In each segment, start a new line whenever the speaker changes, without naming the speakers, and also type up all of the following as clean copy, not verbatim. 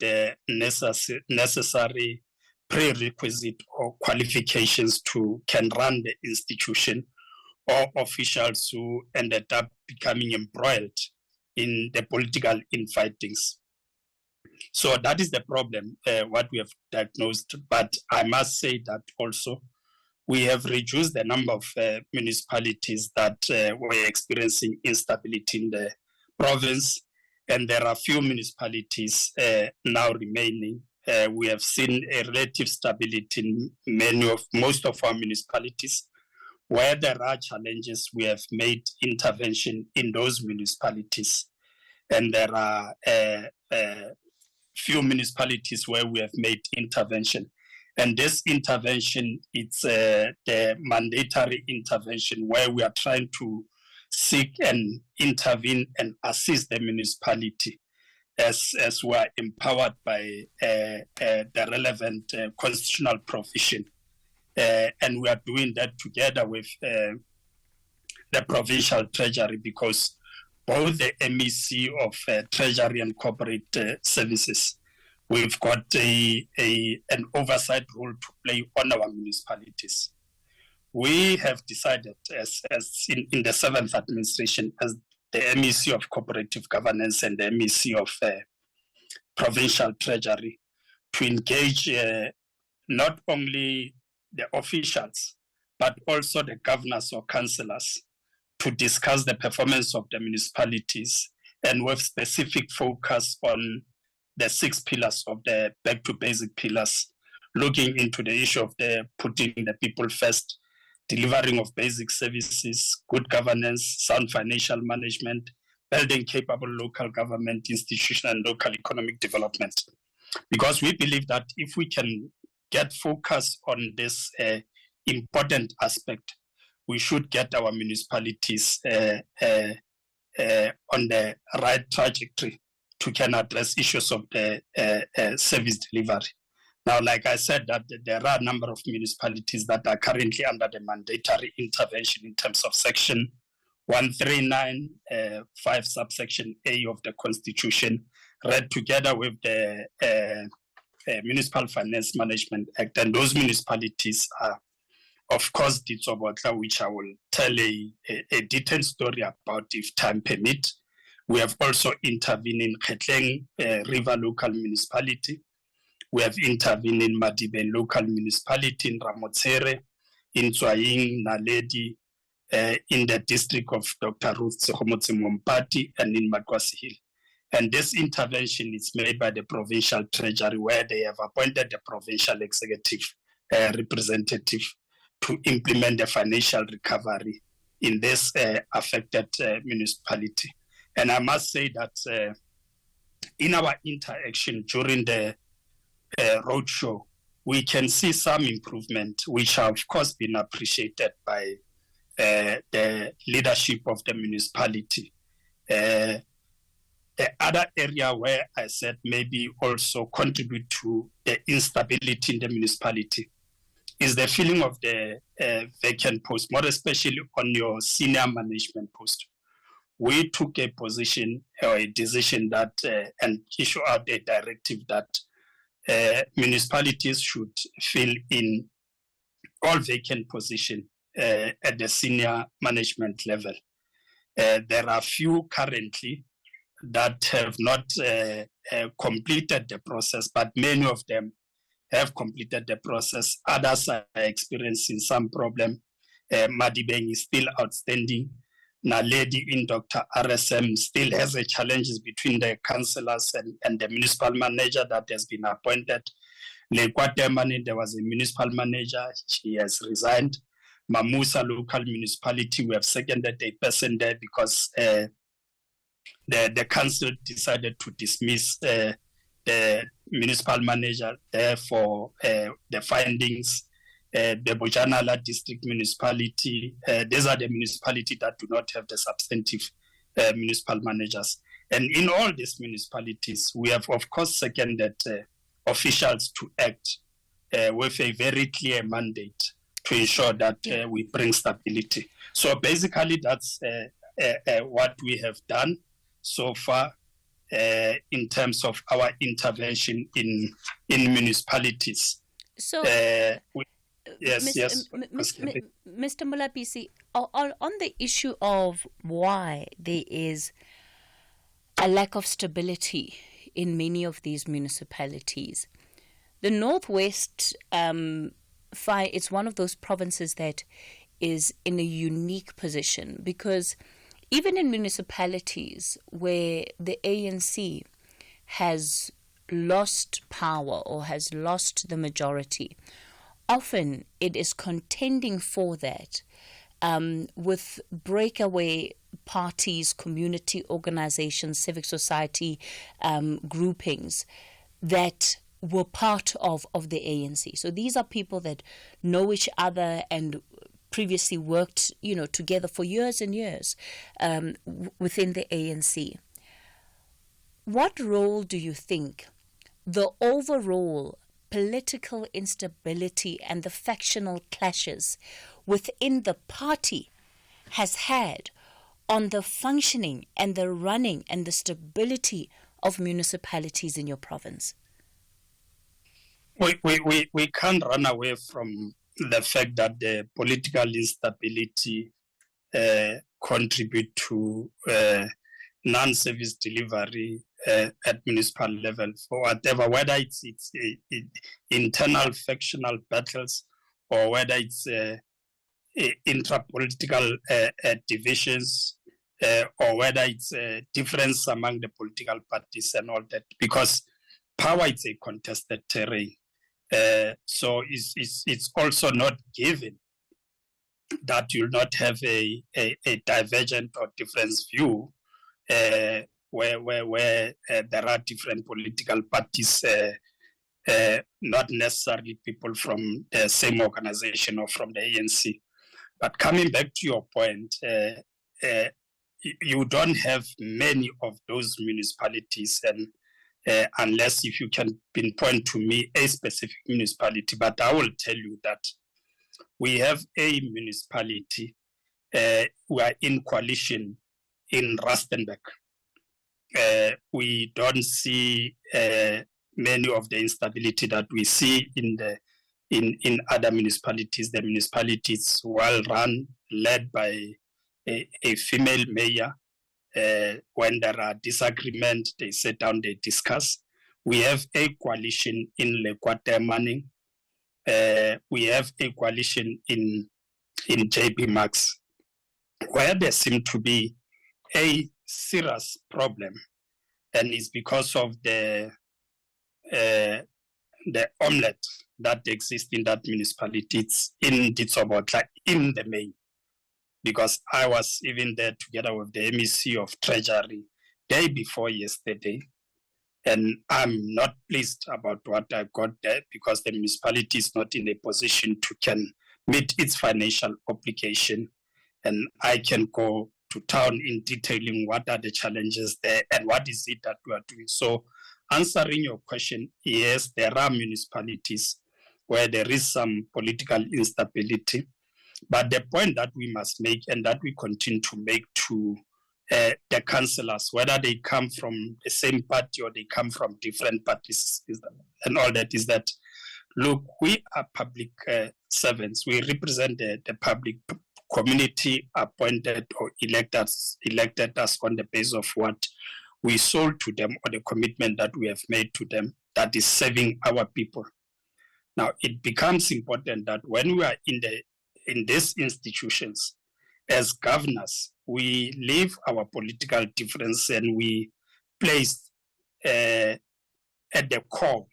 the necessary prerequisite or qualifications to can run the institution, or officials who ended up becoming embroiled in the political infightings. So that is the problem, what we have diagnosed. But I must say that also we have reduced the number of municipalities that were experiencing instability in the province, and there are few municipalities now remaining. We have seen a relative stability in most of our municipalities. Where there are challenges, we have made intervention in those municipalities, and there are few municipalities where we have made intervention. And this intervention, it's the mandatory intervention where we are trying to seek and intervene and assist the municipality as we are empowered by the relevant constitutional provision. And we are doing that together with the provincial treasury, because both the MEC of Treasury and Corporate Services, we've got an oversight role to play on our municipalities. We have decided, as in the 7th administration, as the MEC of Cooperative Governance and the MEC of Provincial Treasury, to engage not only the officials, but also the governors or councillors, to discuss the performance of the municipalities, and with specific focus on the 6 pillars of the back to basic pillars, looking into the issue of the putting the people first, delivering of basic services, good governance, sound financial management, building capable local government institution and local economic development. Because we believe that if we can get focus on this important aspect, we should get our municipalities on the right trajectory to can address issues of the service delivery. Now, like I said, that there are a number of municipalities that are currently under the mandatory intervention in terms of Section 139(5) subsection A of the Constitution, read together with the Municipal Finance Management Act. And those municipalities are, of course, Ditsobotla, which I will tell a detailed story about if time permit. We have also intervened in Khetleng River Local Municipality. We have intervened in Madiben Local Municipality, in Ramotsere, in Tswaying, Naledi, in the district of Dr. Ruth Sekgomotse Mompati, and in Makwasi Hill. And this intervention is made by the provincial treasury, where they have appointed the provincial executive representative to implement the financial recovery in this affected municipality. And I must say that in our interaction during the roadshow, we can see some improvement, which have, of course, been appreciated by the leadership of the municipality. The other area where I said maybe also contribute to the instability in the municipality is the filling of the vacant post, more especially on your senior management post. We took a position or a decision that and issue out a directive that municipalities should fill in all vacant positions at the senior management level. There are few currently that have not completed the process, but many of them have completed the process. Others are experiencing some problem. Madibeng is still outstanding. Naledi in Dr. RSM still has a challenges between the councillors and the municipal manager that has been appointed. Lekwatemani, there was a municipal manager, she has resigned. Mamusa local municipality, we have seconded a person there because the council decided to dismiss the municipal manager there for the findings. The Bojanala district municipality, these are the municipalities that do not have the substantive municipal managers. And in all these municipalities, we have, of course, seconded officials to act with a very clear mandate to ensure that we bring stability. So basically, that's what we have done so far. in terms of our intervention in municipalities.
So,
yes.
Mr. Mohlahlana, on the issue of why there is a lack of stability in many of these municipalities, the Northwest, it's one of those provinces that is in a unique position, because even in municipalities where the ANC has lost power or has lost the majority, often it is contending for that with breakaway parties, community organizations, civic society groupings that were part of the ANC. So these are people that know each other and previously worked, together for years and years within the ANC. What role do you think the overall political instability and the factional clashes within the party has had on the functioning and the running and the stability of municipalities in your province?
We can't run away from the fact that the political instability contribute to non-service delivery at municipal level for whatever, whether it's internal factional battles or whether it's intra-political divisions or whether it's difference among the political parties and all that, because power is a contested terrain. So it's also not given that you'll not have a divergent or different view where there are different political parties, not necessarily people from the same organization or from the ANC. But coming back to your point, you don't have many of those municipalities, and unless if you can pinpoint to me a specific municipality, but I will tell you that we have a municipality, we are in coalition in Rustenburg. We don't see many of the instability that we see in other municipalities. The municipality is well run, led by a female mayor. When there are disagreements, they sit down, they discuss. We have a coalition in Lekwate Manning. We have a coalition in JB Max, where there seems to be a serious problem, and it's because of the omelette that exists in that municipality. It's in Ditsobotla, in the main, because I was even there together with the MEC of Treasury day before yesterday, and I'm not pleased about what I got there, because the municipality is not in a position to can meet its financial obligation, and I can go to town in detailing what are the challenges there and what is it that we are doing. So answering your question, yes, there are municipalities where there is some political instability, but the point that we must make and that we continue to make to the councillors, whether they come from the same party or they come from different parties, and all that, is that, look, we are public servants. We represent the public. Community appointed or elected us on the basis of what we sold to them or the commitment that we have made to them, that is serving our people. Now, it becomes important that when we are in these institutions, as governors, we leave our political difference and we place at the core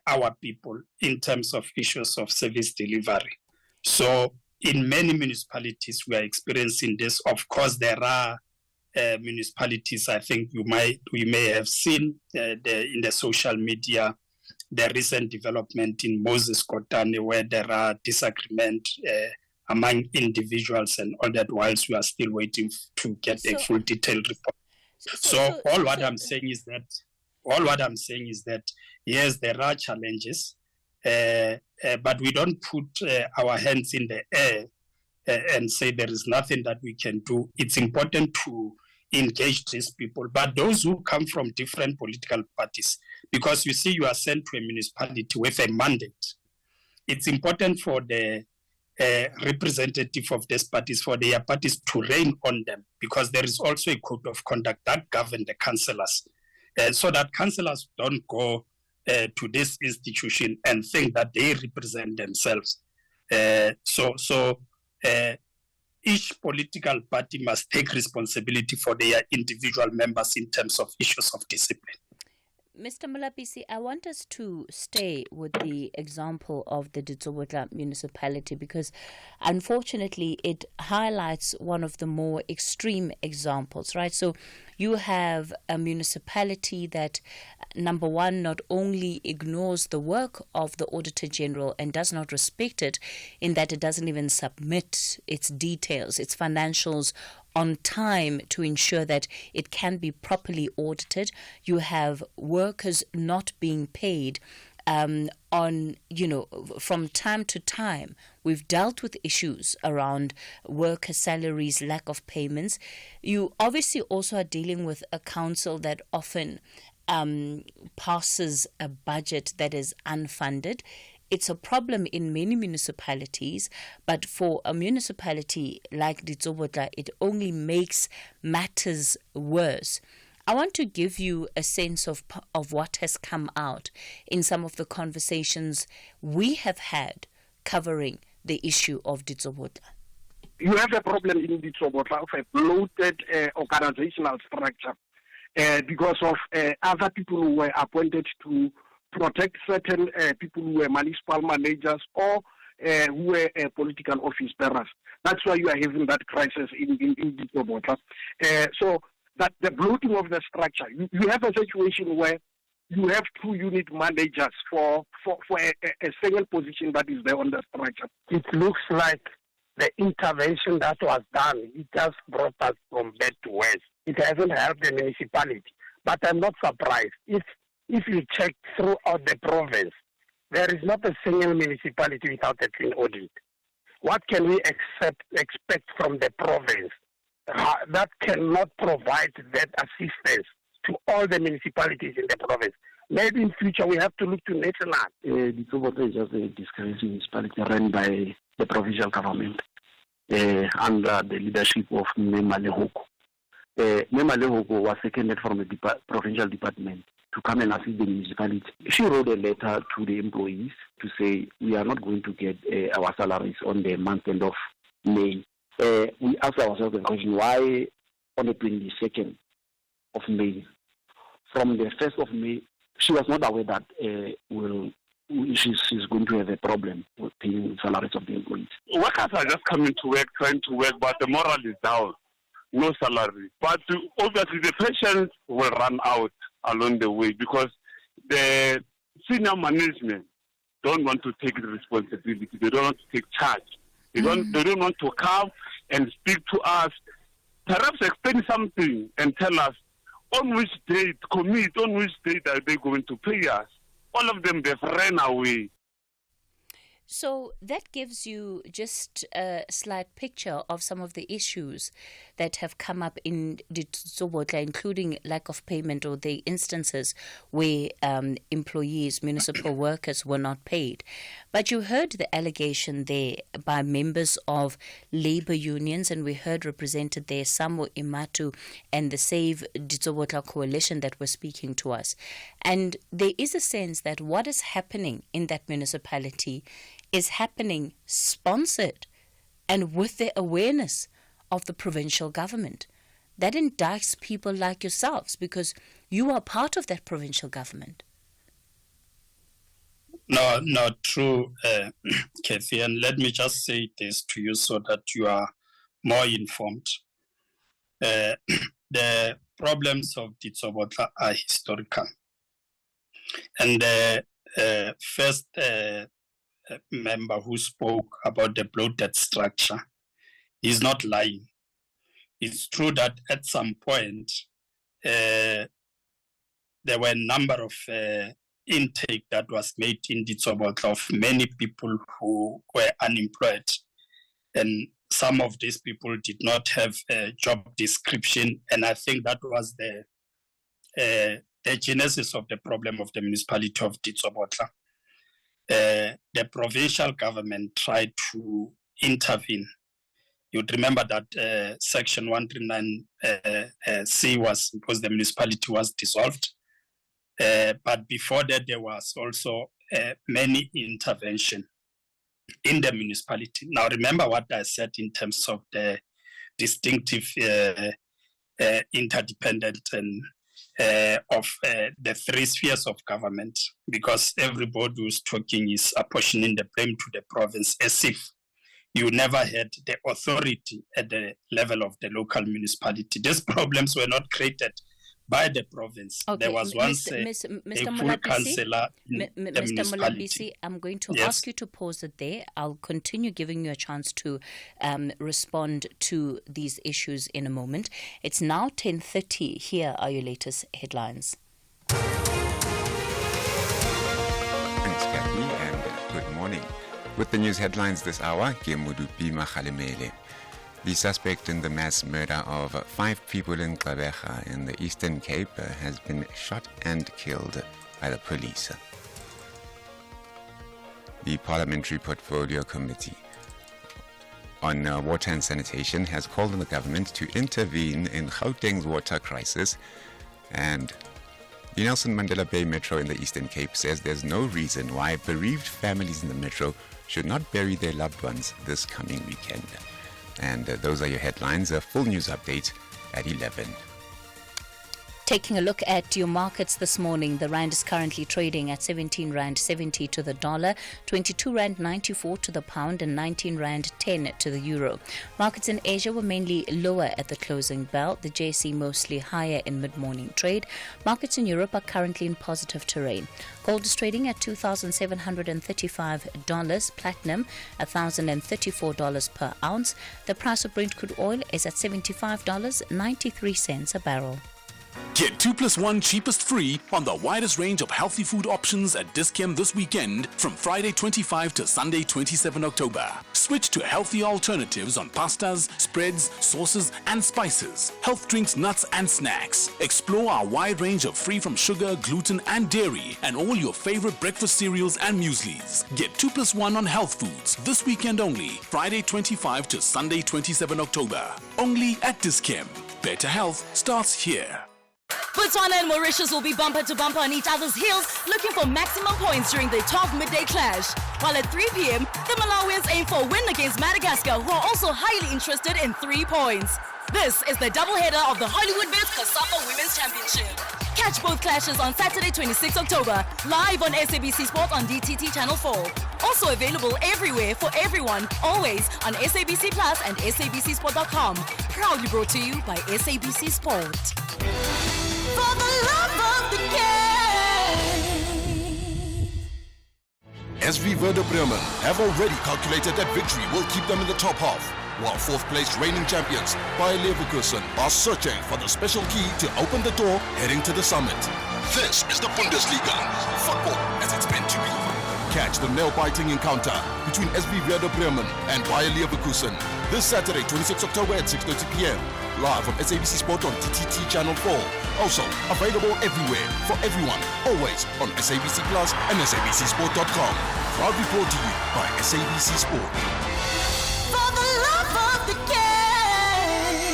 our people in terms of issues of service delivery. So in many municipalities, we are experiencing this. Of course, there are municipalities, I think we may have seen in the social media, the recent development in Moses Kotane, where there are disagreements among individuals and all that, whilst we are still waiting to get a full detailed report. So what I'm saying is that, yes, there are challenges, but we don't put our hands in the air and say there is nothing that we can do. It's important to engage these people. But those who come from different political parties, because you see, you are sent to a municipality with a mandate. It's important for the representative of these parties, for their parties to rein on them, because there is also a code of conduct that governs the councillors, so that councillors don't go to this institution and think that they represent themselves. So each political party must take responsibility for their individual members in terms of issues of discipline.
Mr. Mohlahlana, I want us to stay with the example of the Ditsobotla municipality because, unfortunately, it highlights one of the more extreme examples, right? So you have a municipality that, number one, not only ignores the work of the Auditor General and does not respect it, in that it doesn't even submit its details, its financials on time to ensure that it can be properly audited. You have workers not being paid from time to time. We've dealt with issues around worker salaries, lack of payments. You obviously also are dealing with a council that often passes a budget that is unfunded. It's a problem in many municipalities, but for a municipality like Ditsobotla, it only makes matters worse. I want to give you a sense of what has come out in some of the conversations we have had covering the issue of Ditsobotla.
You have a problem in Ditsobotla of a bloated organizational structure because of other people who were appointed to protect certain people who were municipal managers or who were political office bearers. That's why you are having that crisis in Ditsobotla. So that the bloating of the structure, you have a situation where you have 2 unit managers for a single position that is there on the structure.
It looks like the intervention that was done, it just brought us from bad to worse. It hasn't helped the municipality. But I'm not surprised. If you check throughout the province, there is not a single municipality without a clean audit. What can we expect from the province that cannot provide that assistance to all the municipalities in the province? Maybe in future we have to look to national.
Ditsobotla is just a disgraced municipality run by the provincial government under the leadership of Mohlahlana. Mohlahlana was seconded from the provincial department to come and assist the municipality. She wrote a letter to the employees to say, we are not going to get our salaries on the month end of May. We asked ourselves the question, why on the 22nd of May? From the 1st of May, she was not aware that she's going to have a problem with paying salaries of the employees.
Workers are just coming to work, trying to work, but the morale is down. No salary. But obviously the patients will run out along the way because the senior management don't want to take the responsibility. They don't want to take charge. They don't want to come and speak to us. Perhaps explain something and tell us on which date, commit, on which date are they going to pay us. All of them, they've ran away.
So that gives you just a slight picture of some of the issues that have come up in Ditsobotla, including lack of payment or the instances where employees, municipal workers were not paid. But you heard the allegation there by members of labor unions, and we heard represented there Samo Imatu and the Save Ditsobotla coalition that were speaking to us. And there is a sense that what is happening in that municipality is happening sponsored and with the awareness of the provincial government. That indicts people like yourselves because you are part of that provincial government.
No, not true, Cathy. And let me just say this to you so that you are more informed. The problems of Ditsobotla are historical. And the first member who spoke about the bloated structure is not lying. It's true that at some point there were a number of intake that was made in Ditsobotla of many people who were unemployed. And some of these people did not have a job description, and I think that was the genesis of the problem of the municipality of Ditsobotla. The provincial government tried to intervene. You'd remember that Section 139C was because the municipality was dissolved. But before that, there was also many intervention in the municipality. Now, remember what I said in terms of the distinctive interdependent and of the three spheres of government, because everybody who's talking is apportioning the blame to the province as if you never had the authority at the level of the local municipality. These problems were not created by the province.
Okay.
There was once a full councillor in the municipality.
Mr. Mohlahlana, I'm going to
Yes.
ask you to pause it there. I'll continue giving you a chance to respond to these issues in a moment. It's now 10:30. Here are your latest headlines.
Thanks, Cathy, and good morning. With the news headlines this hour, Cathy Mohlahlana. The suspect in the mass murder of 5 people in Gqeberha in the Eastern Cape has been shot and killed by the police. The Parliamentary Portfolio Committee on Water and Sanitation has called on the government to intervene in Gauteng's water crisis, and the Nelson Mandela Bay Metro in the Eastern Cape says there's no reason why bereaved families in the metro should not bury their loved ones this coming weekend. And those are your headlines. A full news update at 11.
Taking a look at your markets this morning, the rand is currently trading at 17 rand 70 to the dollar, 22 rand 94 to the pound, and 19 rand 10 to the euro. Markets in Asia were mainly lower at the closing bell, the JSE mostly higher in mid-morning trade. Markets in Europe are currently in positive terrain. Gold is trading at $2,735, platinum $1,034 per ounce. The price of Brent crude oil is at $75.93 a barrel.
Get 2+1 cheapest free on the widest range of healthy food options at Dis-Chem this weekend from Friday 25 to Sunday 27 October. Switch to healthy alternatives on pastas, spreads, sauces and spices, health drinks, nuts and snacks. Explore our wide range of free from sugar, gluten and dairy and all your favorite breakfast cereals and mueslis. Get 2+1 on health foods this weekend only, Friday 25 to Sunday 27 October. Only at Dis-Chem. Better health starts here.
Botswana and Mauritius will be bumper to bumper on each other's heels, looking for maximum points during the 12 midday clash. While at 3 p.m., the Malawians aim for a win against Madagascar, who are also highly interested in 3 points. This is the doubleheader of the Hollywood Bets Cassava Women's Championship. Catch both clashes on Saturday 26 October, live on SABC Sport on DTT Channel 4. Also available everywhere for everyone, always on SABC Plus and SABCSport.com. Proudly brought to you by SABC Sport. For the love of the game.
SV Werder Bremen have already calculated that victory will keep them in the top half, while fourth-placed reigning champions Bayer Leverkusen are searching for the special key to open the door heading to the summit. This is the Bundesliga, football as it's meant to be. Catch the nail-biting encounter between SV Werder Bremen and Bayer Leverkusen this Saturday, 26 October at 6:30 p.m. live on SABC Sport on DTT Channel 4. Also available everywhere for everyone, always on SABC Plus and SABCSport.com. Proudly brought to you by SABC Sport.
For the love of the game.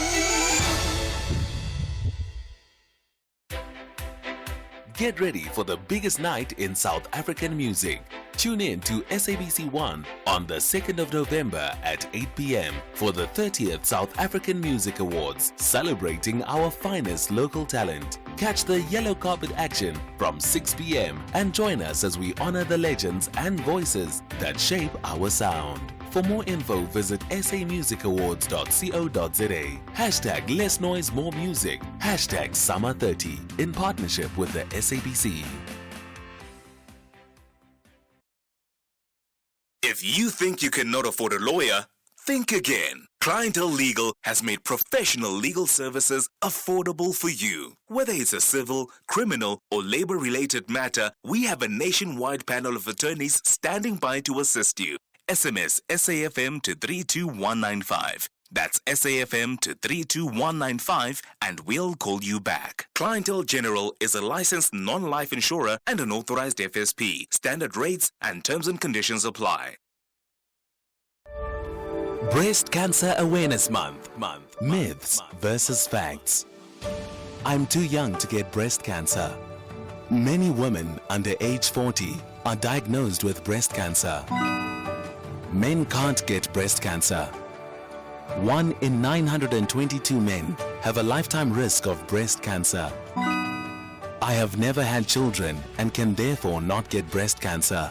Get ready for the biggest night in South African music. Tune in to SABC 1 on the 2nd of November at 8 p.m. for the 30th South African Music Awards, celebrating our finest local talent. Catch the yellow carpet action from 6 p.m. and join us as we honor the legends and voices that shape our sound. For more info, visit samusicawards.co.za. Hashtag Less Noise, More Music. Hashtag Summer 30 in partnership with the SABC.
If you think you cannot afford a lawyer, think again. Clientele Legal has made professional legal services affordable for you. Whether it's a civil, criminal, or labor-related matter, we have a nationwide panel of attorneys standing by to assist you. SMS SAFM to 32195. That's SAFM to 32195 and we'll call you back. Clientele General is a licensed non-life insurer and an authorized FSP. Standard rates and terms and conditions apply.
Breast Cancer Awareness Month. Myths versus facts. I'm too young to get breast cancer. Many women under age 40 are diagnosed with breast cancer. Men can't get breast cancer. 1 in 922 men have a lifetime risk of breast cancer. I have never had children and can therefore not get breast cancer.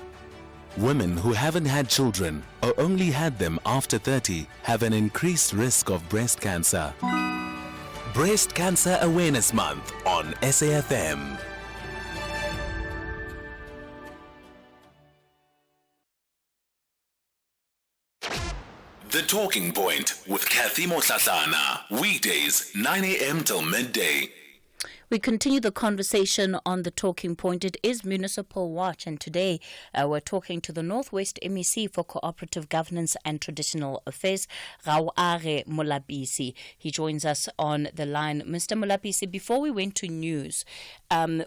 Women who haven't had children or only had them after 30 have an increased risk of breast cancer. Breast Cancer Awareness Month on SAFM.
The Talking Point with Cathy Mohlahlana. Weekdays, 9 a.m. till midday.
We continue the conversation on the Talking Point. It is Municipal Watch, and today we're talking to the Northwest MEC for Cooperative Governance and Traditional Affairs, Cathy Mohlahlana. He joins us on the line. Mr. Mohlahlana, before we went to news,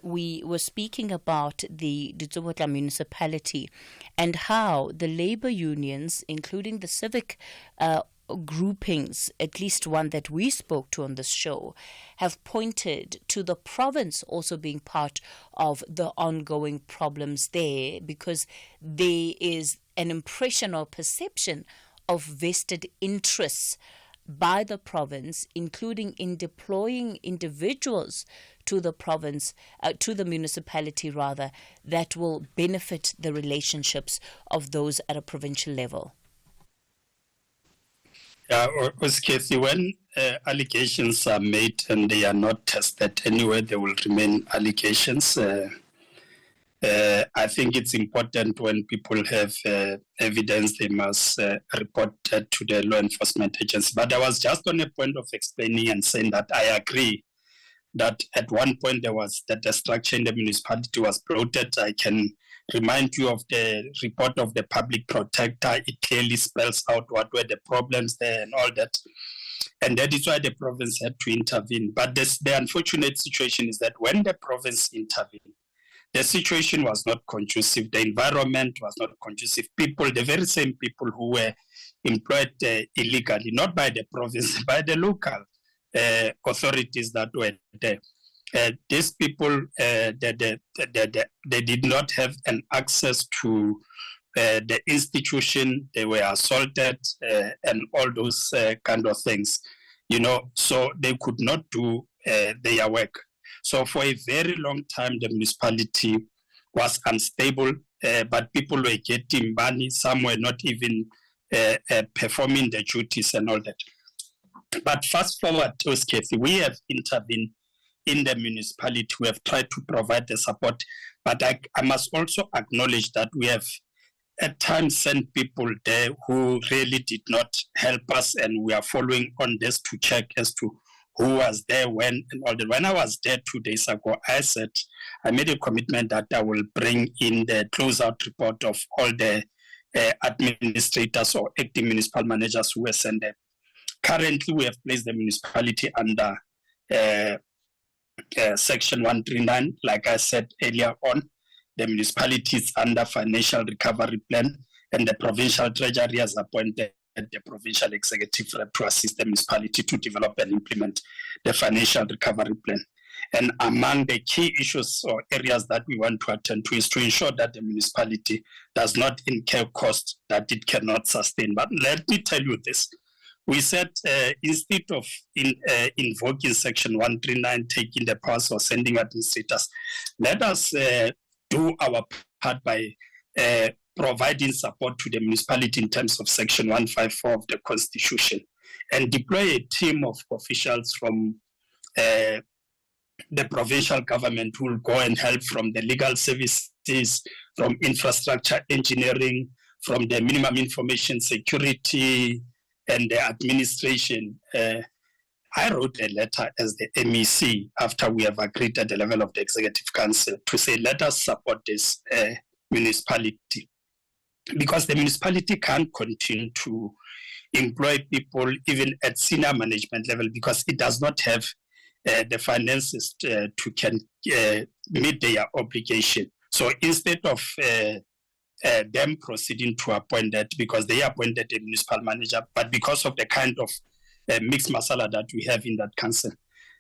we were speaking about the Ditsobotla municipality and how the labor unions, including the civic groupings, at least one that we spoke to on this show, have pointed to the province also being part of the ongoing problems there, because there is an impression or perception of vested interests by the province, including in deploying individuals to the province, to the municipality rather, that will benefit the relationships of those at a provincial level.
Cathy, when allegations are made and they are not tested anywhere, they will remain allegations. I think it's important when people have evidence, they must report that to the law enforcement agency. But I was just on a point of explaining and saying that I agree that at one point there was that the structure in the municipality was bloated. I can remind you of the report of the public protector. It clearly spells out what were the problems there and all that. And that is why the province had to intervene. But the unfortunate situation is that when the province intervened, the situation was not conducive. The environment was not conducive. People, the very same people who were employed illegally, not by the province, by the local authorities that were there. These people, they did not have an access to the institution. They were assaulted and all those kind of things, so they could not do their work. So for a very long time, the municipality was unstable, but people were getting money. Some were not even performing their duties and all that. But fast forward to Cathy, we have intervened in the municipality. We have tried to provide the support, but I must also acknowledge that we have at times sent people there who really did not help us, and we are following on this to check as to who was there when and all that. When I was there 2 days ago, I made a commitment that I will bring in the closeout report of all the administrators or acting municipal managers who were sent there. Currently, we have placed the municipality under Section 139. Like I said earlier on, the municipality is under financial recovery plan, and the provincial treasury has appointed the provincial executive rep to assist the municipality to develop and implement the financial recovery plan. And among the key issues or areas that we want to attend to is to ensure that the municipality does not incur costs that it cannot sustain. But let me tell you this. We said instead of invoking Section 139, taking the powers or sending administrators, let us do our part by providing support to the municipality in terms of Section 154 of the Constitution, and deploy a team of officials from the provincial government who will go and help from the legal services, from infrastructure engineering, from the minimum information security, and the administration. I wrote a letter as the MEC after we have agreed at the level of the Executive Council to say, let us support this municipality. because the municipality can't continue to employ people even at senior management level because it does not have the finances to meet their obligation. So instead of them proceeding to appoint that, because they appointed a municipal manager, but because of the kind of mixed masala that we have in that council,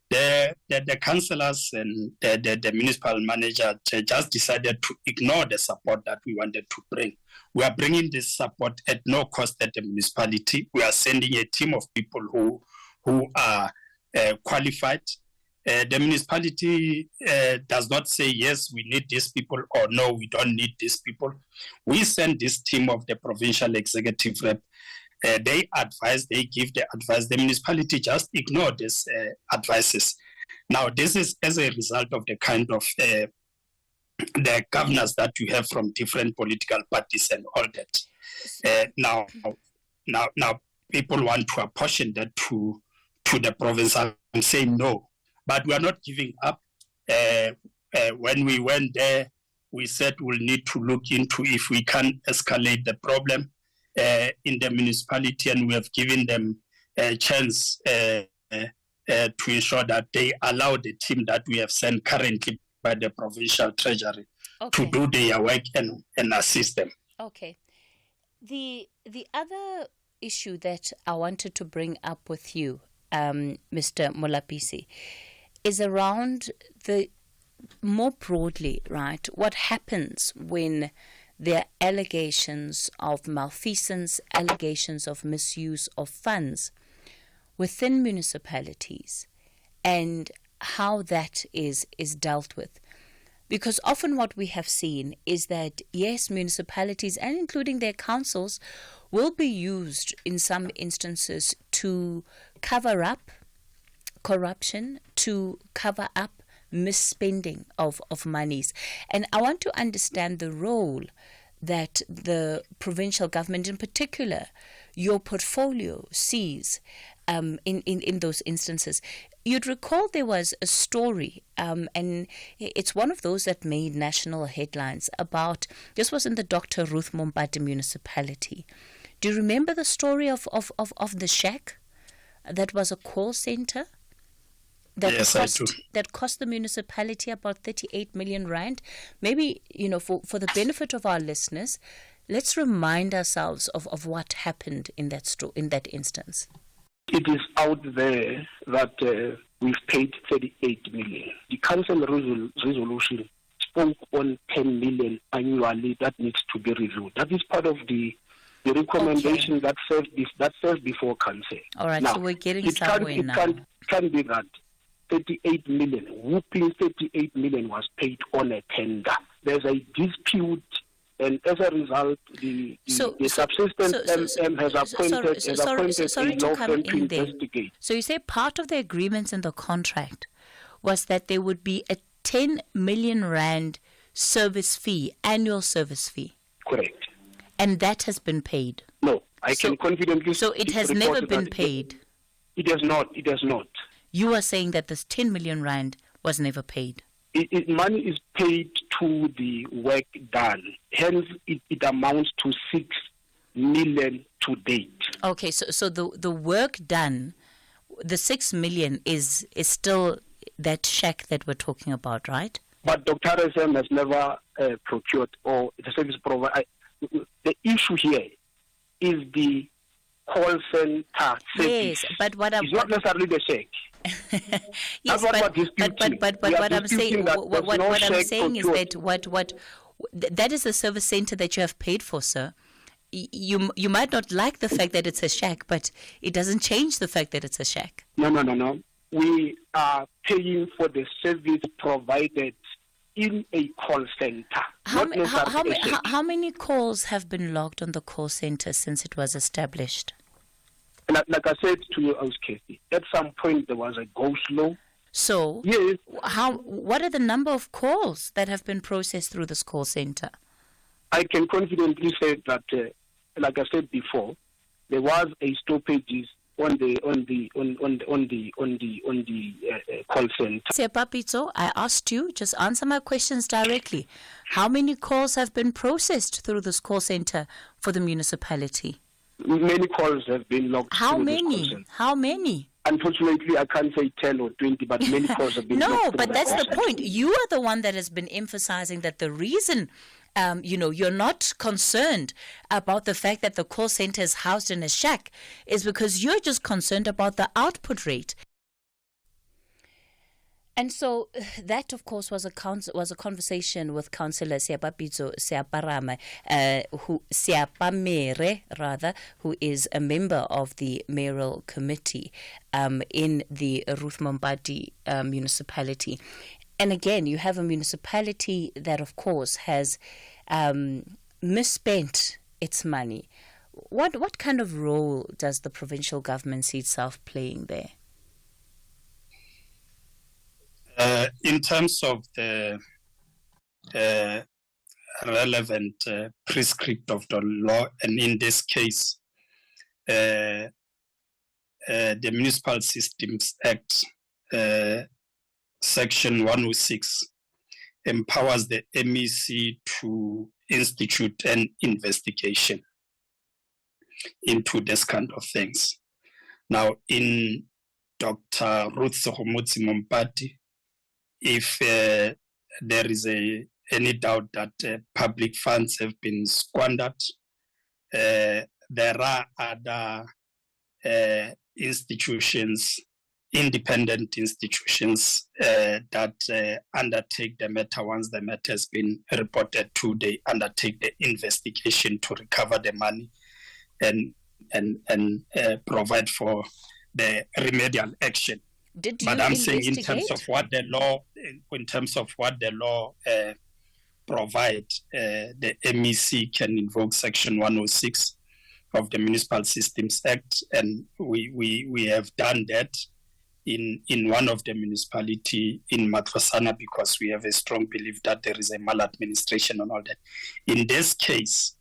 the councillors and the municipal manager just decided to ignore the support that we wanted to bring. We are bringing this support at no cost at the municipality. We are sending a team of people who are qualified. The municipality does not say, yes, we need these people, or no, we don't need these people. We send this team of the provincial executive rep. They advise, they give the advice. The municipality just ignore these advices. Now, this is as a result of the kind of the governors that you have from different political parties and all that. Now, people want to apportion that to the province and say no. But we are not giving up. When we went there, we said we'll need to look into if we can escalate the problem in the municipality, and we have given them a chance to ensure that they allow the team that we have sent currently by the provincial treasury to do their work and assist them.
Okay. The other issue that I wanted to bring up with you, Mr. Mohlahlana, is around the more broadly, right? What happens when there are allegations of malfeasance, allegations of misuse of funds within municipalities, and how that is dealt with? Because often what we have seen is that, yes, municipalities, and including their councils, will be used in some instances to cover up corruption, to cover up misspending of monies. And I want to understand the role that the provincial government, in particular, your portfolio, sees in those instances. You'd recall there was a story, and it's one of those that made national headlines about, this was in the Dr. Ruth Mompati municipality. Do you remember the story of the shack? That was a call center that cost the municipality about 38 million rand. Maybe, for the benefit of our listeners, let's remind ourselves of what happened in that instance.
It is out there that we've paid 38 million. The council resolution spoke on 10 million annually that needs to be reviewed. That is part of the recommendation that served before council.
All right, now, so we're getting somewhere now.
It can't be that 38 million, whooping 38 million was paid on a tender. There's a dispute, and as a result, the subsistence MM has appointed a law firm to investigate.
So you say part of the agreements in the contract was that there would be a 10 million rand service fee, annual service fee.
Correct.
And that has been paid?
No, I can confidently.
So it has never been paid?
It has not. It has not.
You are saying that this 10 million rand was never paid?
Money is paid to the work done. Hence, it amounts to 6 million to date.
Okay, so the work done, the 6 million is still that shack that we're talking about, right?
But Dr. RSM has never procured or the service provider. The issue here is the call center service.
Yes, but
it's not necessarily the shack.
Yes, but what I'm saying, what I'm saying is that that is the service center that you have paid for, sir. You might not like the fact that it's a shack, but it doesn't change the fact that it's a shack.
No. We are paying for the service provided in a call center.
How many calls have been logged on the call center since it was established?
Like I said to you, Cathy, at some point there was a go-slow.
So,
yes.
What are the number of calls that have been processed through this call center?
I can confidently say that, like I said before, there was a stoppages
on the call center.
Papito, I asked you, just answer my questions directly. How many calls have been processed through this call center for the municipality?
Many calls have been logged.
How many? How many?
Unfortunately, I can't say 10 or 20, but many calls have been logged.
No, but that's the point. You are the one that has been emphasizing that the reason you're not concerned about the fact that the call center is housed in a shack is because you're just concerned about the output rate. And so that, of course, was a conversation with Councillor Siapapitso Siapamere, who is a member of the mayoral committee in the Ruth Mompati municipality. And again, you have a municipality that, of course, has misspent its money. What kind of role does the provincial government see itself playing there?
In terms of the relevant prescript of the law, and in this case, the Municipal Systems Act, Section 106, empowers the MEC to institute an investigation into this kind of things. Now, in Dr. Ruth Mompati, if there is any doubt that public funds have been squandered, there are other institutions, independent institutions that undertake the matter. Once the matter has been reported to, they undertake the investigation to recover the money and provide for the remedial action. But I'm saying in terms of what the law, provides, the MEC can invoke Section 106 of the Municipal Systems Act, and we have done that in one of the municipality in Matlosana because we have a strong belief that there is a maladministration and all that. In this case,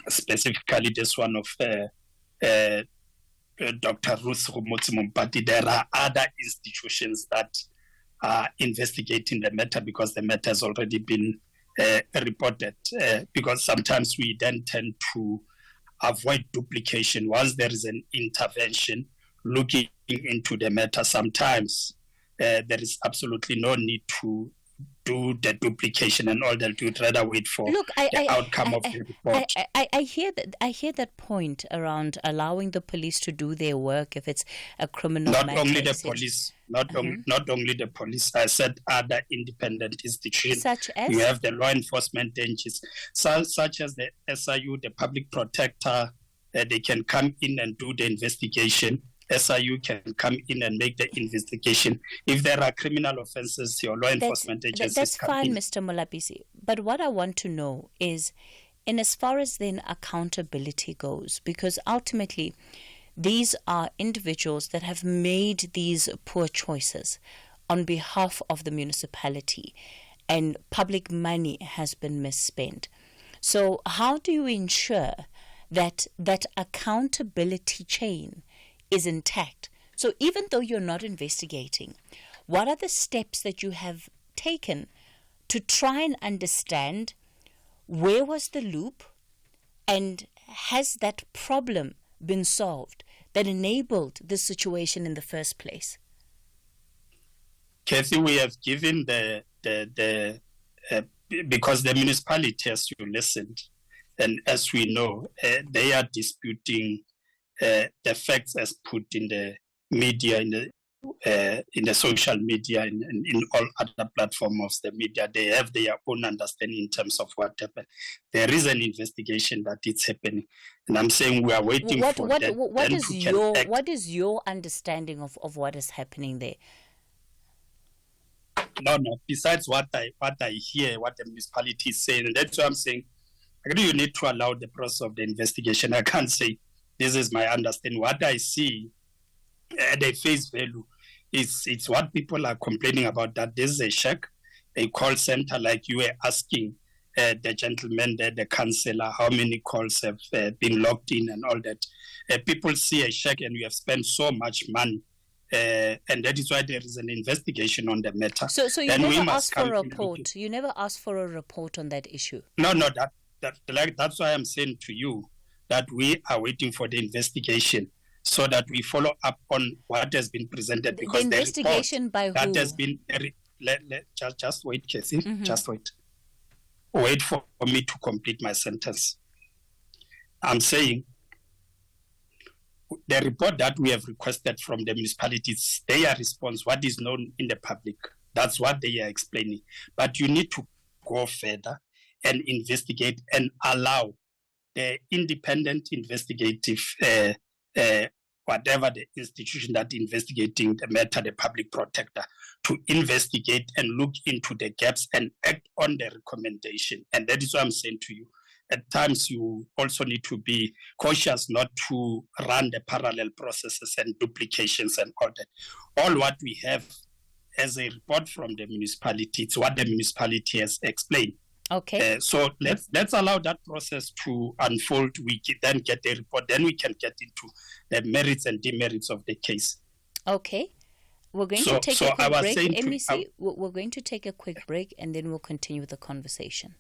specifically this one of Dr. Ruth Mompati, there are other institutions that are investigating the matter because the matter has already been reported. Because sometimes we then tend to avoid duplication. Once there is an intervention looking into the matter, sometimes there is absolutely no need to do the duplication and all that. You'd rather wait for the outcome of the report.
I hear that point around allowing the police to do their work if it's a criminal matter.
Not only the police. I said other independent institutions.
Such as?
You have the law enforcement agencies, such as the SIU, the public protector. They can come in and do the investigation. SIU can come in and make the investigation. If there are criminal offences, your law enforcement agencies
that's
come
fine,
in.
Mr. Mohlahlana. But what I want to know is, in as far as then accountability goes, because ultimately these are individuals that have made these poor choices on behalf of the municipality, and public money has been misspent. So how do you ensure that that accountability chain is intact? So even though you're not investigating, what are the steps that you have taken to try and understand where was the loop, and has that problem been solved that enabled this situation in the first place?
Cathy, we have given because the municipality, as you listened, and as we know, they are disputing the facts as put in the media, in the social media, and in all other platforms of the media. They have their own understanding in terms of what happened. There is an investigation that it's happening, and I'm saying we are waiting for that.
What is your understanding of what is happening there?
No. Besides what I hear, what the municipality is saying, that's what I'm saying. I think you need to allow the process of the investigation. I can't say this is my understanding. What I see at the face value it's what people are complaining about, that this is a shack, a call center, like you were asking the gentleman there, the councillor, how many calls have been logged in and all that. People see a check and we have spent so much money. And that is why there is an investigation on the matter.
So you
then
never asked for a report. You never asked for a report on that issue.
No, that's why I'm saying to you that we are waiting for the investigation so that we follow up on what has been presented. Because
the investigation by who?
That has been just wait, Cathy. Mm-hmm. Just wait. Wait for me to complete my sentence. I'm saying the report that we have requested from the municipalities, their response, what is known in the public, that's what they are explaining. But you need to go further and investigate and allow the independent investigative, whatever the institution that investigating the matter, the public protector, to investigate and look into the gaps and act on the recommendation. And that is what I'm saying to you. At times, you also need to be cautious not to run the parallel processes and duplications and all that. All what we have as a report from the municipality, it's what the municipality has explained.
Okay.
So let's allow that process to unfold. We can then get a report. Then we can get into the merits and demerits of the case.
Okay. We're going to take a quick break. MEC, we're going to take a quick break and then we'll continue the conversation.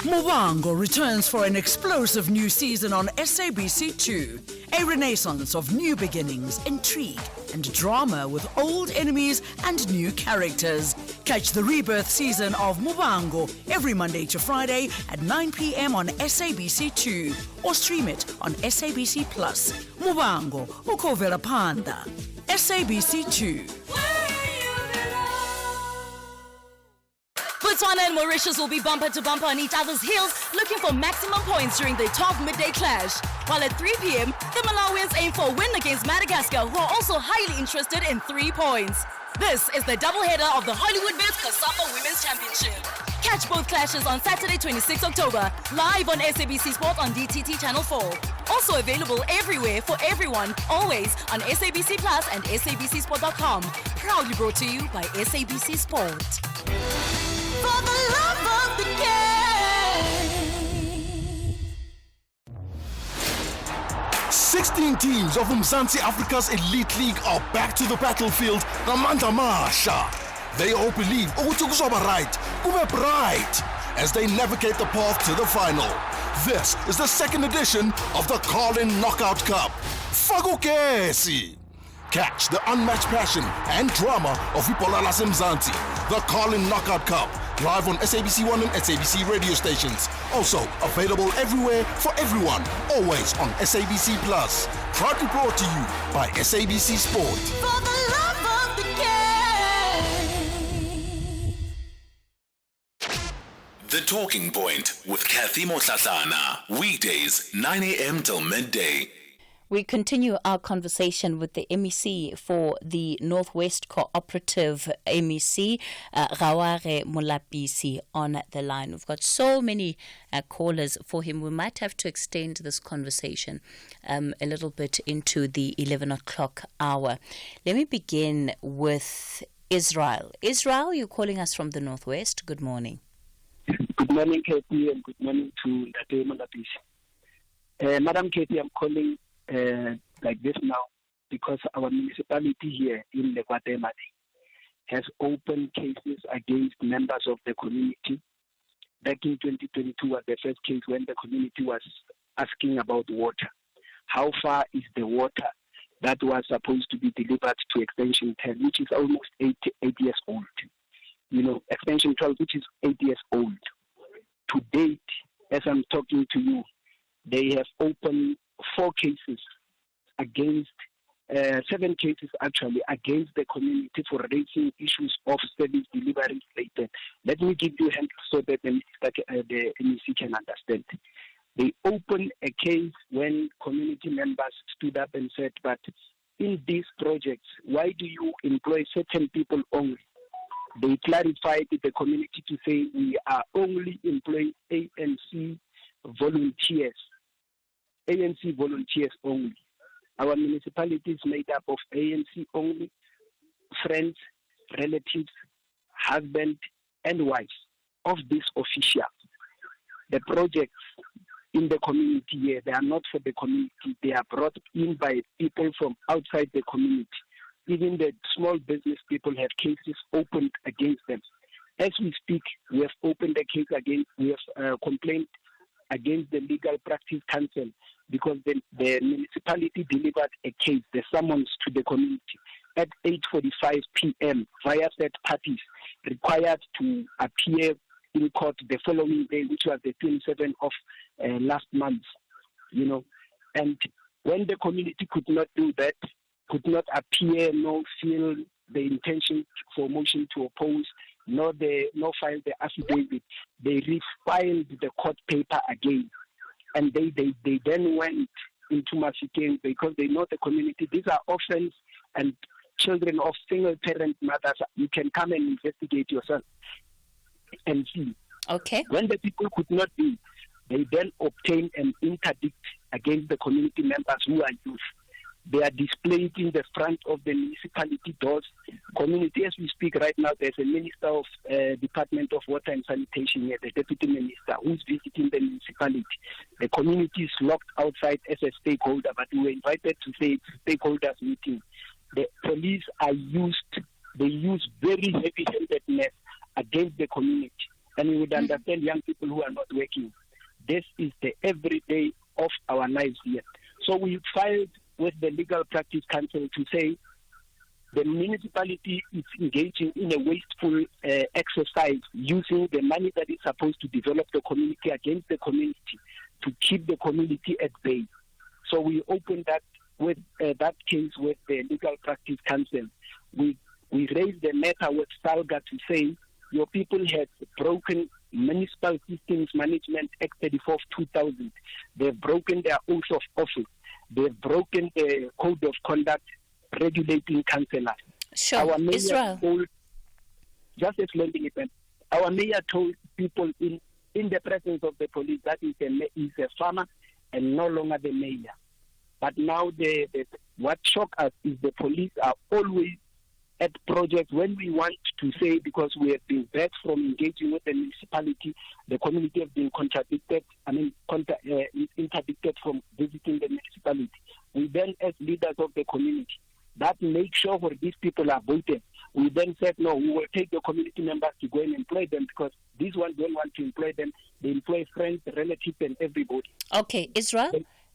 Muvhango returns for an explosive new season on SABC2. A renaissance of new beginnings, intrigue, and drama with old enemies and new characters. Catch the rebirth season of Muvhango every Monday to Friday at 9 p.m. on SABC2 or stream it on SABC Plus. Muvhango, ukovela phanda. SABC2.
Botswana and Mauritius will be bumper to bumper on each other's heels, looking for maximum points during the 12 midday clash. While at 3 p.m., the Malawians aim for a win against Madagascar, who are also highly interested in 3 points. This is the doubleheader of the Hollywood Bets Cassava Women's Championship. Catch both clashes on Saturday, 26 October, live on SABC Sport on DTT Channel 4. Also available everywhere for everyone, always on SABC Plus and SABCSport.com. Proudly brought to you by SABC Sport. For the love of the game.
16 teams of Mzansi Africa's Elite League are back to the battlefield. Namandla Masha. They all believe ukuthi kuzoba right, kube bright, as they navigate the path to the final. This is the second edition of the Carlin Knockout Cup. Fagukesi. Catch the unmatched passion and drama of Ipola Mzansi, the Carlin Knockout Cup, live on SABC1 and SABC radio stations. Also available everywhere for everyone, always on SABC Plus. Proudly brought to you by SABC Sport.
For the love of the game.
The Talking Point with Cathy Mohlahlana. Weekdays, 9 a.m. till midday.
We continue our conversation with the MEC for the Northwest Cooperative, MEC Cathy Mohlahlana, on the line. We've got so many callers for him. We might have to extend this conversation a little bit into the 11 o'clock hour. Let me begin with Israel. Israel, you're calling us from the Northwest. Good morning.
Good morning, Cathy, and good morning to Cathy Mohlahlana. Madam Cathy, I'm calling like this now because our municipality here in Lekwatemadi has opened cases against members of the community. Back in 2022 was the first case when the community was asking about water. How far is the water that was supposed to be delivered to Extension 10, which is almost 8 years old? You know, Extension 12, which is 8 years old. To date, as I'm talking to you, they have opened 4 cases against, 7 cases actually, against the community for raising issues of service delivery later. Let me give you a hand so that the MEC can understand. They opened a case when community members stood up and said, but in these projects, why do you employ certain people only? They clarified the community to say we are only employing ANC volunteers. ANC volunteers only. Our municipality is made up of ANC only, friends, relatives, husband,
and wives of these officials. The projects in the community here, they are not for the community. They are brought in by people from outside the community. Even the small business people have cases opened against them. As we speak, we have opened a case against, we have complained against the Legal Practice Council because the municipality delivered a case, the summons to the community at 8:45 p.m. via third parties required to appear in court the following day, which was the 27th of last month, and when the community could not do that, could not appear, nor feel the intention for motion to oppose, nor file the affidavit, they refiled the court paper again, and they then went into Mafikeng because they know the community. These are orphans and children of single parent mothers. You can come and investigate yourself and see.
Okay.
When the people could not do, they then obtain an interdict against the community members who are youth. They are displayed in the front of the municipality doors. Community, as we speak right now, there's a minister of Department of Water and Sanitation here, the deputy minister, who's visiting the municipality. The community is locked outside as a stakeholder, but we were invited to say it's a stakeholders meeting. The police they use very heavy-handedness against the community. And we would understand young people who are not working. This is the everyday of our lives here. So we filed with the Legal Practice Council to say the municipality is engaging in a wasteful exercise using the money that is supposed to develop the community against the community to keep the community at bay. So we opened that case with the Legal Practice Council. We raised the matter with SALGA to say your people have broken Municipal Systems Management Act 34 of 2000. They've broken their oath of office. They've broken the code of conduct regulating councillors.
Sure,
our mayor
Israel.
Just explaining it, our mayor told people in the presence of the police that is a farmer and no longer the mayor. But now what shocked us is the police are always at projects when we want to say, because we have been back from engaging with the municipality, the community have been interdicted from visiting the municipality. We then, as leaders of the community, that make sure for these people are voted. We then said, no, we will take the community members to go and employ them because these ones don't want to employ them. They employ friends, relatives, and everybody.
Okay, Israel,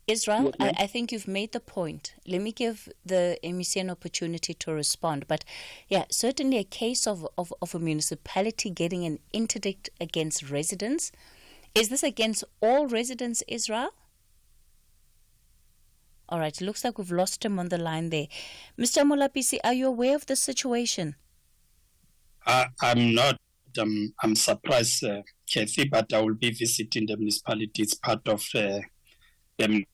yes, I think you've made the point. Let me give the MEC an opportunity to respond. But yeah, certainly a case of a municipality getting an interdict against residents. Is this against all residents, Israel? All right, it looks like we've lost him on the line there. Mr. Mohlahlana, are you aware of the situation?
I'm not. I'm surprised, Cathy, but I will be visiting the municipality. It's part of the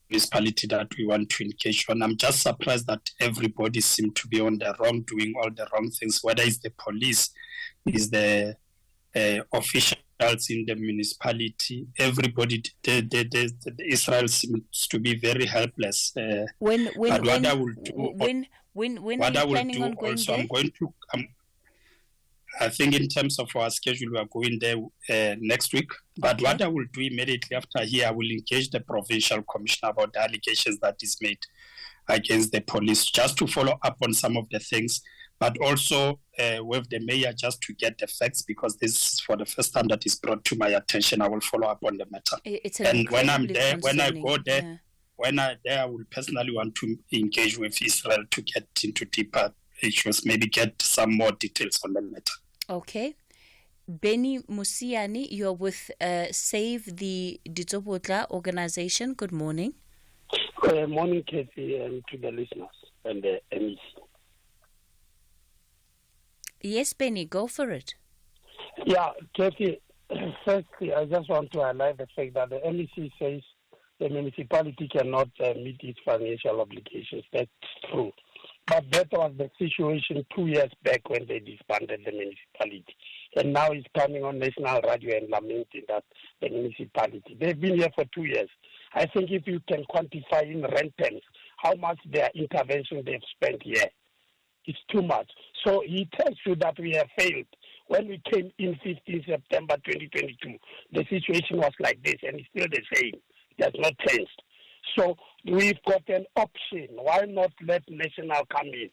municipality that we want to engage on. I'm just surprised that everybody seems to be on the wrong, doing all the wrong things, whether it's the police, is the officials in the municipality, everybody, the Israel seems to be very helpless.
When are you planning
on
going
also,
there?
I'm going to, I think in terms of our schedule, we are going there next week. But what I will do immediately after here, I will engage the provincial commissioner about the allegations that is made against the police, just to follow up on some of the things, but also with the mayor just to get the facts, because this is for the first time that is brought to my attention. I will follow up on the matter. And when I'm there, when I go there, I will personally want to engage with Israel to get into deeper issues, maybe get some more details on the matter.
Okay. Benny Musiani, you're with Save the Ditsobotla organization. Good morning.
Good morning, Cathy, and to the listeners and the MEC.
Yes, Benny, go for it.
Yeah, Cathy, firstly, I just want to highlight the fact that the MEC says the municipality cannot meet its financial obligations. That's true. But that was the situation 2 years back when they disbanded the municipality. And now it's coming on national radio and lamenting that the municipality. They've been here for 2 years. I think if you can quantify in rent terms how much their intervention they've spent here, it's too much. So he tells you that we have failed When we came in 15 September 2022, the situation was like this, and it's still the same. It has not changed. So we've got an option. Why not let National come in?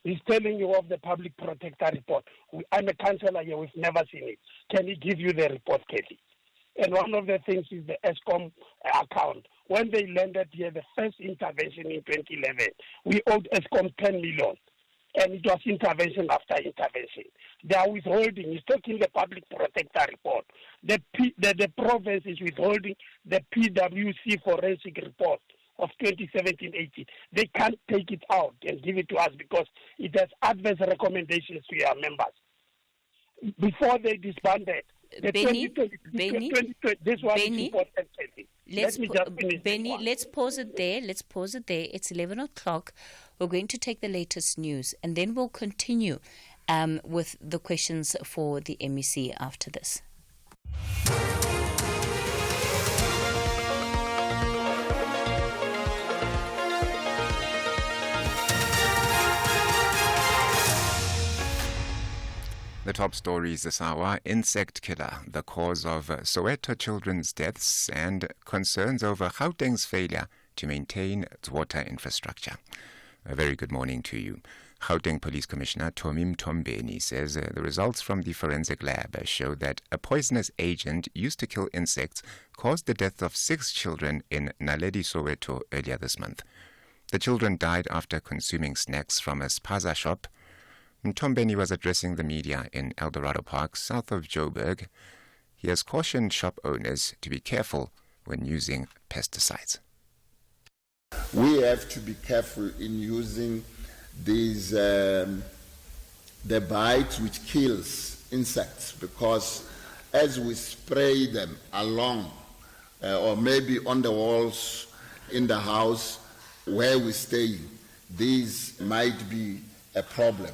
He's telling you of the public protector report. I'm a councillor here. We've never seen it. Can he give you the report, Cathy? And one of the things is the ESCOM account. When they landed here, the first intervention in 2011, we owed ESCOM 10 million. And it was intervention after intervention. They are withholding. He's talking the public protector report. The province is withholding the PwC forensic report of 2017-18. They can't take it out and give it to us because it has adverse recommendations to your members. Before they disbanded,
Benny,
this was important.
Let's pause it there. It's 11 o'clock. We're going to take the latest news and then we'll continue with the questions for the MEC after this.
The top stories this hour: insect killer, the cause of Soweto children's deaths, and concerns over Gauteng's failure to maintain its water infrastructure. A very good morning to you. Gauteng Police Commissioner Tommy Mtombeni says the results from the forensic lab show that a poisonous agent used to kill insects caused the death of 6 children in Naledi, Soweto earlier this month. The children died after consuming snacks from a spaza shop. Mtombeni was addressing the media in Eldorado Park, south of Joburg. He has cautioned shop owners to be careful when using pesticides.
We have to be careful in using these the bites which kills insects, because as we spray them along or maybe on the walls in the house where we stay, these might be a problem.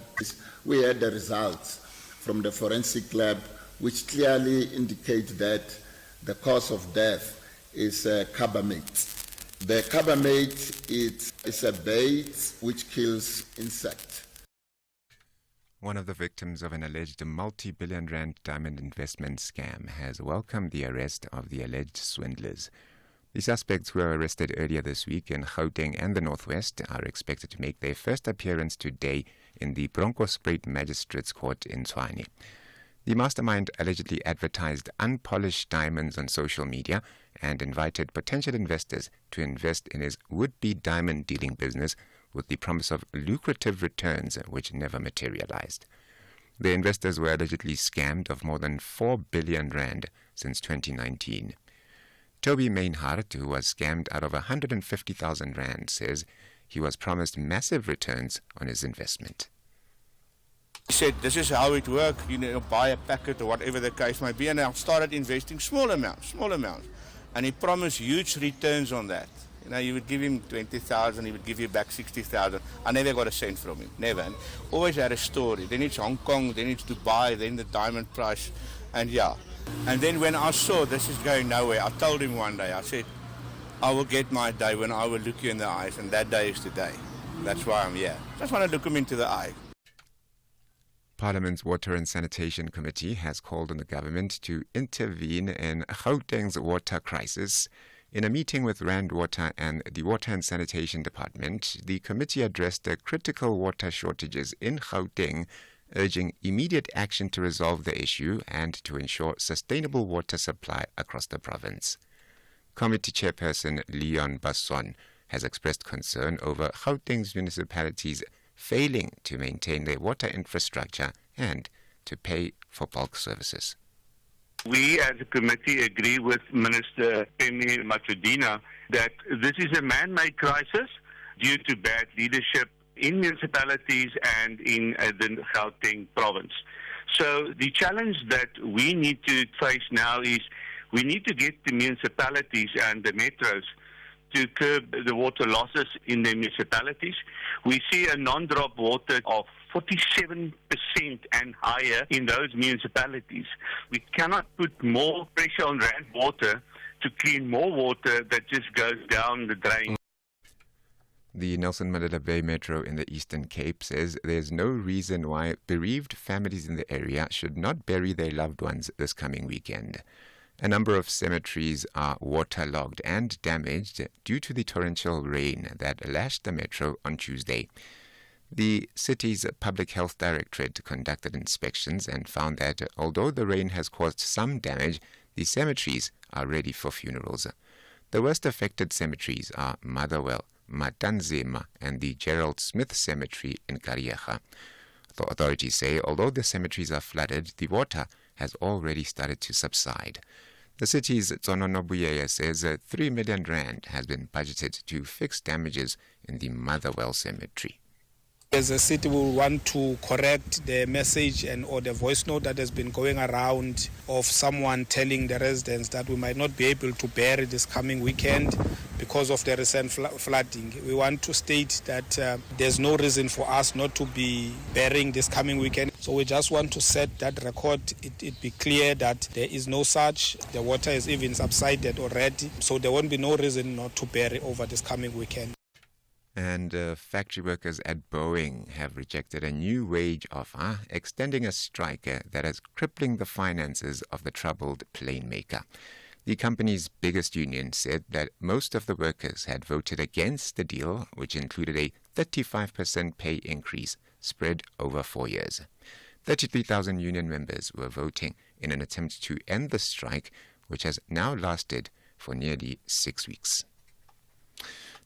We had the results from the forensic lab which clearly indicate that the cause of death is carbamate. The carbamate is a bait which kills insects.
One of the victims of an alleged multi-billion rand diamond investment scam has welcomed the arrest of the alleged swindlers. The suspects who were arrested earlier this week in Gauteng and the Northwest are expected to make their first appearance today in the Bronkhorstspruit Magistrates Court in Tshwane. The mastermind allegedly advertised unpolished diamonds on social media and invited potential investors to invest in his would-be diamond dealing business with the promise of lucrative returns which never materialized. The investors were allegedly scammed of more than 4 billion rand since 2019. Toby Mainhart, who was scammed out of 150,000 rand, says he was promised massive returns on his investment.
He said, this is how it works, buy a packet or whatever the case might be, and I started investing small amounts. And he promised huge returns on that. You would give him 20,000, he would give you back 60,000. I never got a cent from him, never. And always had a story. Then it's Hong Kong, then it's Dubai, then the diamond price, and yeah. And then when I saw this is going nowhere, I told him one day, I said, I will get my day when I will look you in the eyes, and that day is today. That's why I'm here. Just want to look him into the eye.
Parliament's Water and Sanitation Committee has called on the government to intervene in Gauteng's water crisis. In a meeting with Rand Water and the Water and Sanitation Department, the committee addressed the critical water shortages in Gauteng, urging immediate action to resolve the issue and to ensure sustainable water supply across the province. Committee Chairperson Leon Basson has expressed concern over Gauteng's municipalities failing to maintain their water infrastructure and to pay for bulk services.
We as a committee agree with Minister Cathy Mohlahlana that this is a man-made crisis due to bad leadership in municipalities and in the Gauteng province. So the challenge that we need to face now is we need to get the municipalities and the metros to curb the water losses in the municipalities. We see a non-drop water of 47% and higher in those municipalities. We cannot put more pressure on Rand Water to clean more water that just goes down the drain.
The Nelson Mandela Bay Metro in the Eastern Cape says there's no reason why bereaved families in the area should not bury their loved ones this coming weekend. A number of cemeteries are waterlogged and damaged due to the torrential rain that lashed the metro on Tuesday. The city's Public Health Directorate conducted inspections and found that although the rain has caused some damage, the cemeteries are ready for funerals. The worst affected cemeteries are Motherwell, Matanzima, and the Gerald Smith Cemetery in Kariega. The authorities say although the cemeteries are flooded, the water has already started to subside. The city's Tsonono Buyea says 3 million rand has been budgeted to fix damages in the Motherwell Cemetery.
As a city, we want to correct the message or the voice note that has been going around of someone telling the residents that we might not be able to bury this coming weekend because of the recent flooding. We want to state that there's no reason for us not to be burying this coming weekend. So we just want to set that record, it be clear that there is no such. The water is even subsided already, so there won't be no reason not to bury over this coming weekend.
And factory workers at Boeing have rejected a new wage offer, extending a strike that is crippling the finances of the troubled plane maker. The company's biggest union said that most of the workers had voted against the deal, which included a 35% pay increase spread over 4 years. 33,000 union members were voting in an attempt to end the strike, which has now lasted for nearly 6 weeks.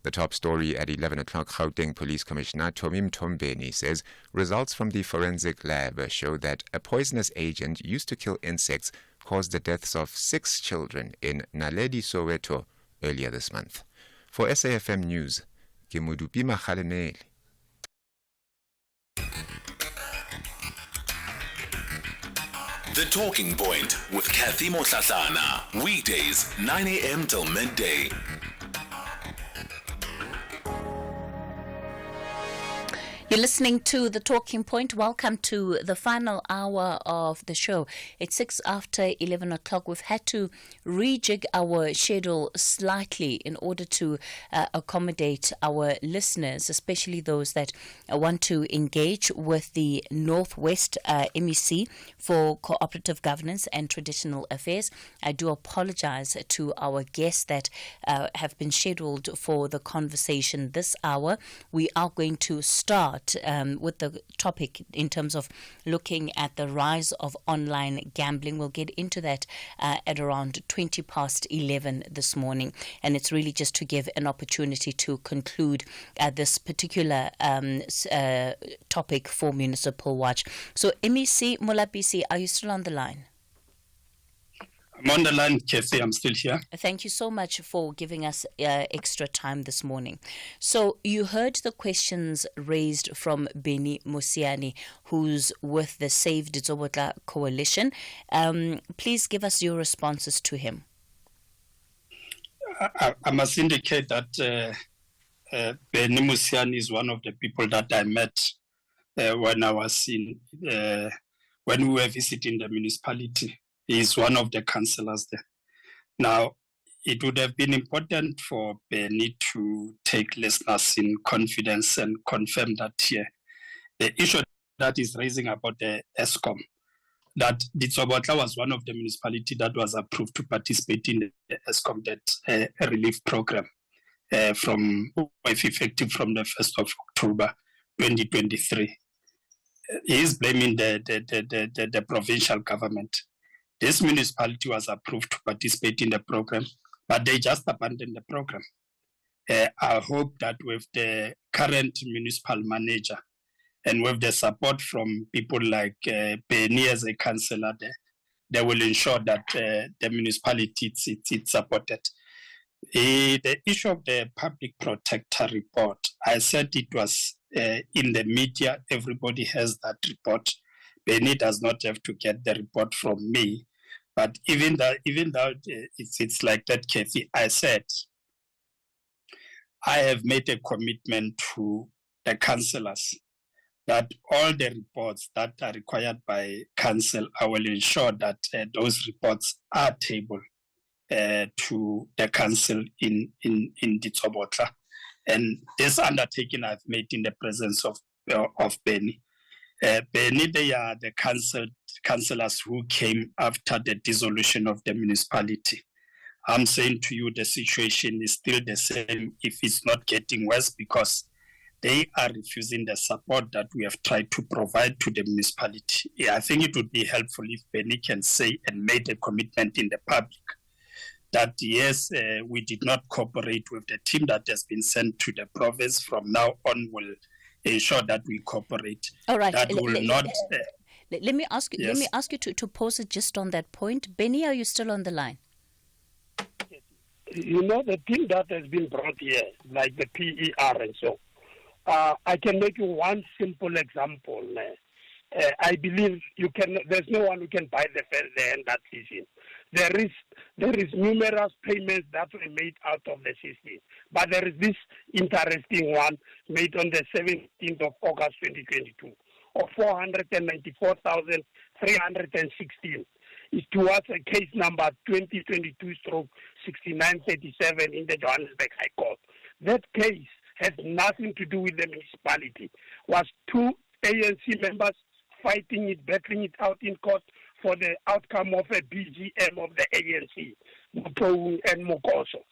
The top story at 11 o'clock, Gauteng Police Commissioner Tomi Mtombeni says results from the forensic lab show that a poisonous agent used to kill insects caused the deaths of 6 children in Naledi, Soweto earlier this month. For SAFM News, Kimudupi Makhaleneli.
The Talking Point with Cathy Mohlahlana. Weekdays, 9 a.m. till midday.
You're listening to The Talking Point. Welcome to the final hour of the show. It's 6 after 11 o'clock. We've had to rejig our schedule slightly in order to accommodate our listeners, especially those that want to engage with the Northwest MEC for Cooperative Governance and Traditional Affairs. I do apologize to our guests that have been scheduled for the conversation this hour. We are going to start with the topic in terms of looking at the rise of online gambling. We'll get into that at around 20 past 11 this morning, and it's really just to give an opportunity to conclude this particular topic for Municipal Watch. So MEC Mohlahlana, are you still on the line?
I'm on the line, Cathy. I'm still here.
Thank you so much for giving us extra time this morning. So you heard the questions raised from Beni Musiani, who's with the Save Ditsobotla Coalition. Please give us your responses to him.
I must indicate that Beni Musiani is one of the people that I met when I was when we were visiting the municipality. He is one of the councillors there. Now, it would have been important for Benny to take listeners in confidence and confirm that here, the issue that is raising about the ESCOM, that Ditsobotla was one of the municipalities that was approved to participate in the ESCOM debt relief program from effective from the 1st of October 2023. He is blaming the provincial government. This municipality was approved to participate in the program, but they just abandoned the program. I hope that with the current municipal manager and with the support from people like Benny as a councillor there, they will ensure that the municipality it's supported. The issue of the public protector report, I said it was in the media, everybody has that report. Benny does not have to get the report from me. But even though it's like that, Cathy, I said, I have made a commitment to the councillors that all the reports that are required by council, I will ensure that those reports are tabled to the council in Ditsobotla. And this undertaking I've made in the presence of Benny. Benny, they are the councillors who came after the dissolution of the municipality. I'm saying to you, the situation is still the same, if it's not getting worse, because they are refusing the support that we have tried to provide to the municipality. I think it would be helpful if Benny can say and made a commitment in the public that yes, we did not cooperate with the team that has been sent to the province. From now on, we'll ensure that we cooperate.
All right.
That will not.
Let me ask you.
Yes.
Let me ask you to pose it just on that point. Benny, are you still on the line?
You know, the thing that has been brought here, like the PER and so, I can make you one simple example. I believe you can. There's no one who can buy the end that season. There is numerous payments that were made out of the system, but there is this interesting one made on the 17th of August 2022 of 494,316. It's towards a case number 2022/6937 in the Johannesburg High Court. That case has nothing to do with the municipality. Was two ANC members fighting it, battling it out in court for the outcome of a BGM of the ANC, Mutou and Mokoso.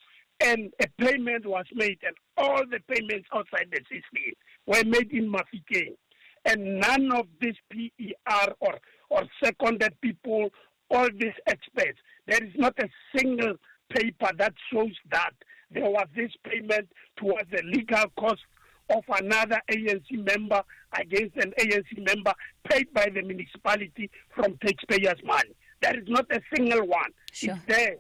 And a payment was made, and all the payments outside the system were made in Mafikeng. And none of these PER or seconded people, all these experts, there is not a single paper that shows that there was this payment towards the legal cost of another ANC member against an ANC member paid by the municipality from taxpayers' money. There is not a single one.
Sure.
It's there.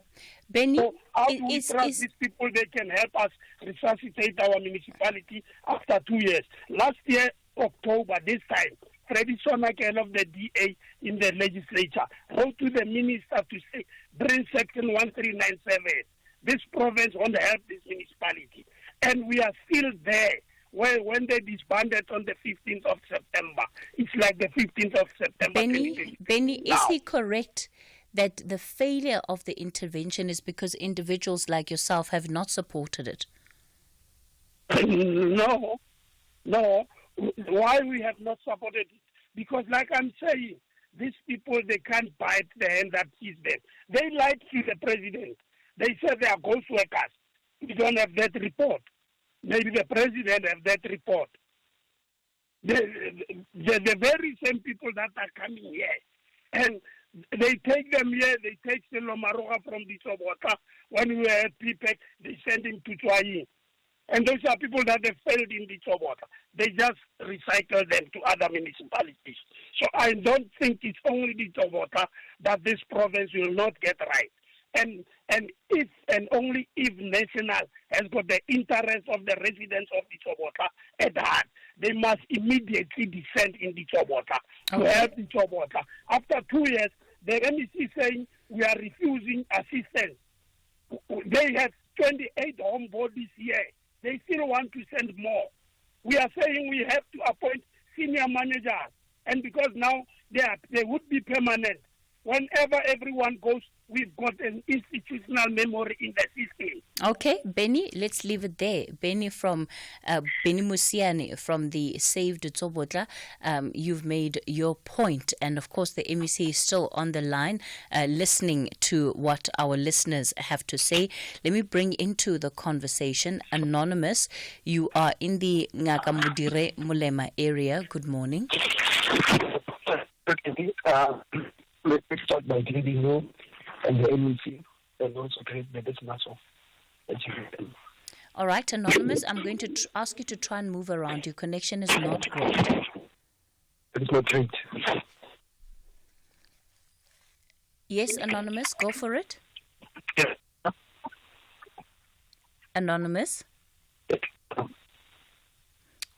Benny,
so how do we trust these people? They can help us resuscitate our municipality after 2 years. Last year, October, this time, Freddie Sonakel of the DA in the legislature wrote to the minister to say, bring section 1397. This province won't help this municipality. And we are still there. When they disbanded on the 15th of September, it's like the 15th of September.
Benny, is he correct that the failure of the intervention is because individuals like yourself have not supported it?
No. Why we have not supported it? Because like I'm saying, these people, they can't bite the hand that feeds them. They lied to the president. They said they are ghost workers. We don't have that report. Maybe the president have that report. The very same people that are coming here. And they take them here, they take Selo Maroga from the Sobota. When we were at PPEC, they send him to Chwayi. And those are people that have failed in the Sobota. They just recycle them to other municipalities. So I don't think it's only the Sobota that this province will not get right. And if and only if National has got the interest of the residents of the Sobota at heart, they must immediately descend in the Sobota to help the Sobota. After 2 years, the MEC saying we are refusing assistance. They have 28 home bodies here. They still want to send more. We are saying we have to appoint senior managers, and because now they would be permanent. Whenever everyone goes, we've got an institutional memory in the system.
Okay, Benny, let's leave it there. Benny Benny Musiane from the Saved Tsobotla, you've made your point, and of course the MEC is still on the line, listening to what our listeners have to say. Let me bring into the conversation Anonymous. You are in the Ngakamudire Mulema area. Good morning.
Let me start by greeting you and the MEC, and also greet the business of education.
All right, Anonymous, I'm going to ask you to try and move around. Your connection is not great.
It's not great.
Yes, Anonymous, go for it.
Yes.
Anonymous?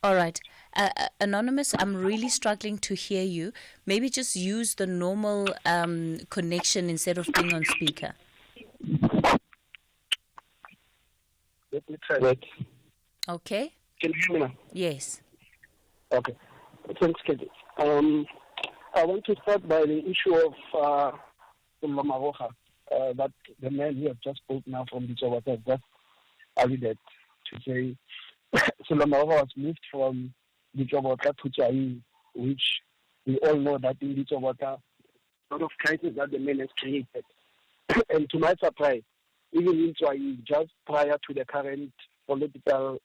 All right. Anonymous, I'm really struggling to hear you. Maybe just use the normal connection instead of being on speaker.
Let me try that.
Okay.
Can you hear me now?
Yes.
Okay. Thanks, Cathy. I want to start by the issue of Maroga, that the man who has just spoke now from the Jawata just alluded to say Solomava was moved from Litsobota to Chai, which we all know that in Litsobota, a lot of crisis that the man has created. And to my surprise, even in Chai, just prior to the current political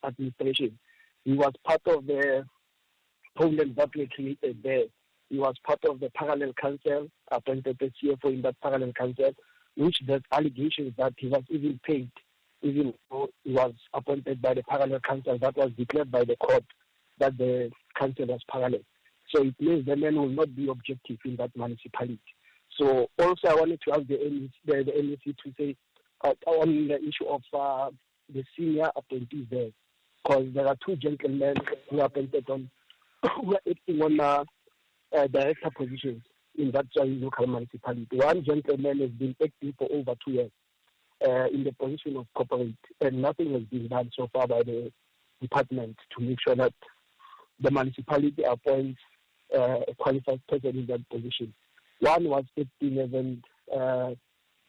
administration, he was part of the problem that we created there. He was part of the parallel council, appointed the CFO in that parallel council, which there's allegations that he was even paid, even though he was appointed by the parallel council that was declared by the court that the council was parallel. So it means the men will not be objective in that municipality. So also I wanted to ask the NEC to say on the issue of the senior appointees there, because there are two gentlemen who are appointed on, who are acting on director positions in that local municipality. One gentleman has been acting for over 2 years in the position of corporate, and nothing has been done so far by the department to make sure that the municipality appoints a qualified person in that position. One was acting as an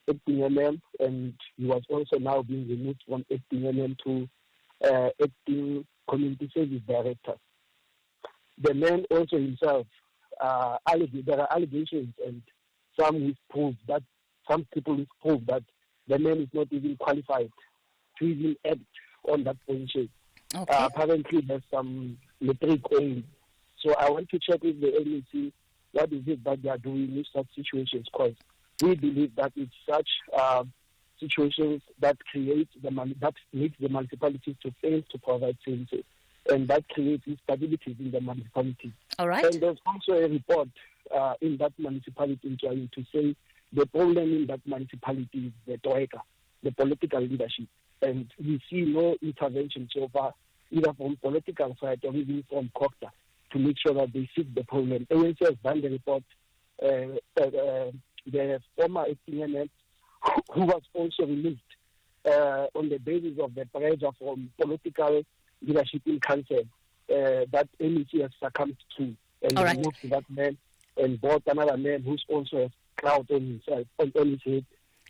acting MM, and he was also now being removed from acting MM to acting community service director. The man also himself, there are allegations and some people who prove that the man is not even qualified to even act on that position.
Okay.
Apparently there's some metric only. So I want to check with the NEC what is it that they are doing in such situations, because we believe that it's such situations that that makes the municipalities to fail to provide services, and that creates instabilities in the municipality.
All right.
And there's also a report in that municipality trying to say the problem in that municipality is the Toeka, the political leadership, and we see no intervention so far, either from political side or even from COCTA, to make sure that they fix the problem. ANC has done the report. The former ATNL, who was also removed on the basis of the pressure from political leadership in council, that MEC has succumbed to, and removed that man and brought another man who's also has clout on himself, on his head.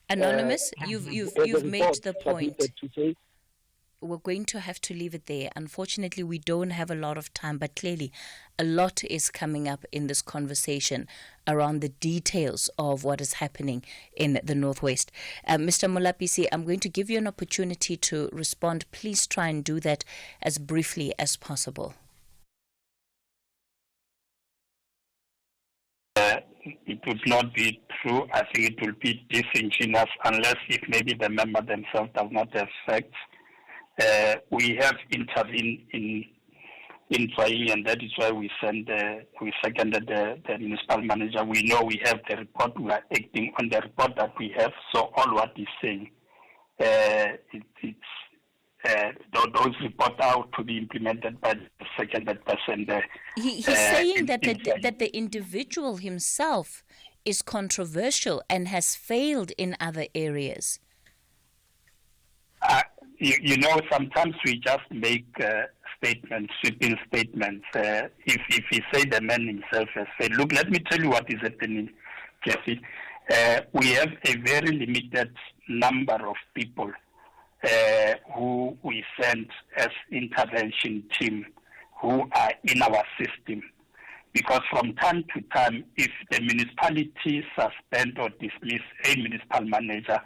Anonymous, you've made the point.
To say,
we're going to have to leave it there. Unfortunately, we don't have a lot of time, but clearly a lot is coming up in this conversation around the details of what is happening in the Northwest. Mr. Mohlahlana, I'm going to give you an opportunity to respond. Please try and do that as briefly as possible.
It would not be true. I think it will be disingenuous unless if maybe the member themselves does not have facts. We have intervened in trying, and that is why we seconded the municipal manager. We know we have the report. We are acting on the report that we have. So all what he's saying, those reports are to be implemented by the seconded person there.
He's saying that the individual himself is controversial and has failed in other areas.
You know, sometimes we just make statements, sweeping statements. If he say the man himself has said, look, let me tell you what is happening, Cathy. We have a very limited number of people who we send as intervention team who are in our system. Because from time to time, if the municipality suspend or dismiss a municipal manager,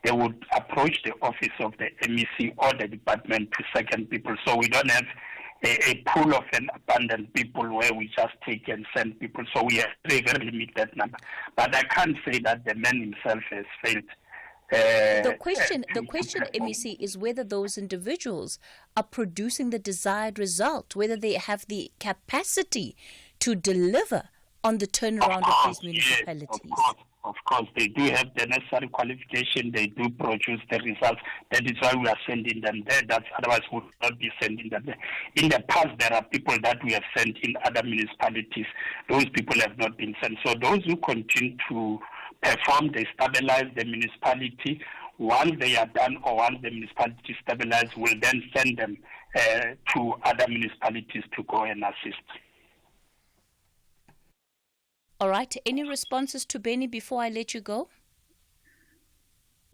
they would approach the office of the MEC or the department to second people. So we don't have a pool of an abundant people where we just take and send people. So we have a very limited number. But I can't say that the man himself has failed.
The question, MEC, is whether those individuals are producing the desired result, whether they have the capacity to deliver on the turnaround of these municipalities.
Yes, of course, they do have the necessary qualification. They do produce the results. That is why we are sending them there. Otherwise, we would not be sending them there. In the past, there are people that we have sent in other municipalities. Those people have not been sent. So those who continue to perform, they stabilize the municipality. Once they are done, or once the municipality stabilizes, we'll then send them to other municipalities to go and assist.
All right. Any responses to Benny before I let you go?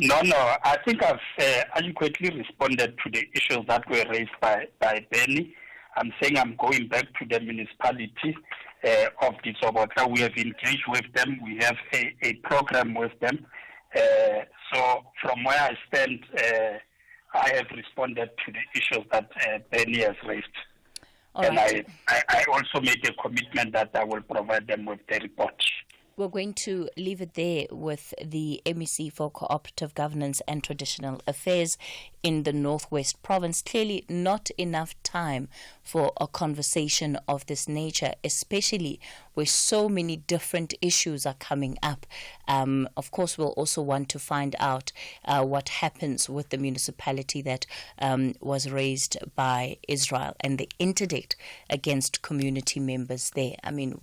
No, I think I've adequately responded to the issues that were raised by Benny. I'm saying I'm going back to the municipality of the Sobota. We have engaged with them. We have a program with them. So from where I stand, I have responded to the issues that Benny has raised. And I also made a commitment that I will provide them with the report.
We're going to leave it there with the MEC for Cooperative Governance and Traditional Affairs in the Northwest Province. Clearly not enough time for a conversation of this nature, especially where so many different issues are coming up. Of course, we'll also want to find out what happens with the municipality that was raised by Israel and the interdict against community members there. I mean,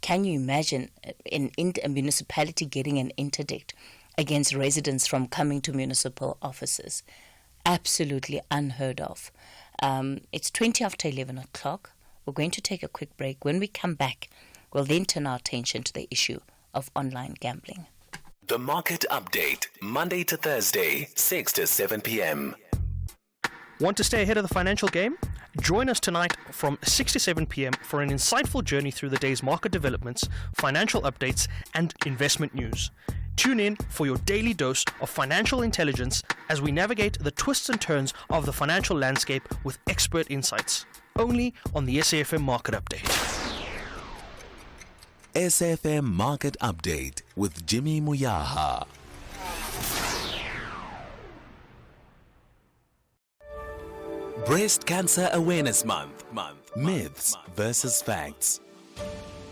can you imagine a municipality getting an interdict against residents from coming to municipal offices? Absolutely unheard of. It's 20 after 11 o'clock. We're going to take a quick break. When we come back, we'll then turn our attention to the issue of online gambling.
The Market Update, Monday to Thursday, 6 to 7 p.m.
Want to stay ahead of the financial game? Join us tonight from 6 to 7 p.m. for an insightful journey through the day's market developments, financial updates, and investment news. Tune in for your daily dose of financial intelligence as we navigate the twists and turns of the financial landscape with expert insights. Only on the SAFM Market Update.
SAFM Market Update with Jimmy Muyaha. Breast Cancer Awareness Month. Myths versus facts.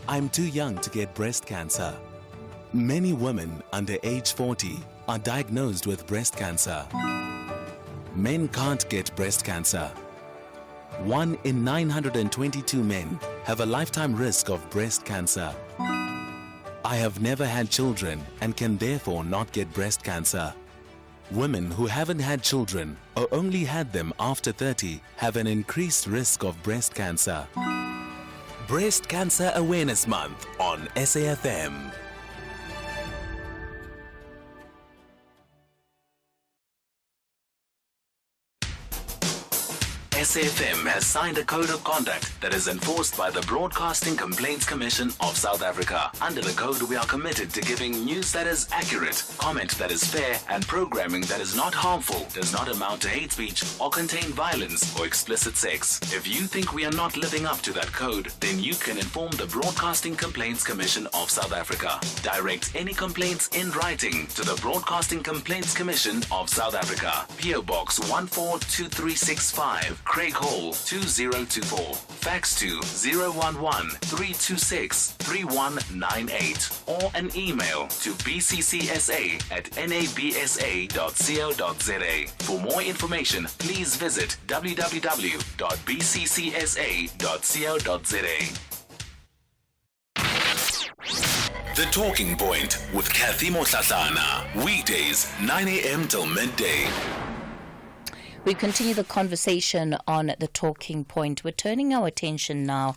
I'm too young to get breast cancer. Many women under age 40 are diagnosed with breast cancer. Men can't get breast cancer. 1 in 922 men have a lifetime risk of breast cancer. I have never had children and can therefore not get breast cancer. Women who haven't had children or only had them after 30 have an increased risk of breast cancer. Breast Cancer Awareness Month on SAFM. SAFM has signed a code of conduct that is enforced by the Broadcasting Complaints Commission of South Africa. Under the code, we are committed to giving news that is accurate, comment that is fair, and programming that is not harmful, does not amount to hate speech, or contain violence or explicit sex. If you think we are not living up to that code, then you can inform the Broadcasting Complaints Commission of South Africa. Direct any complaints in writing to the Broadcasting Complaints Commission of South Africa. PO Box 142365. Craig Hall 2024. Fax to 011-326-3198 or an email to bccsa@nabsa.co.za. For more information, please visit www.bccsa.co.za. The Talking Point with Cathy Mohlahlana. Weekdays 9 a.m. till midday.
We continue the conversation on the Talking Point. We're turning our attention now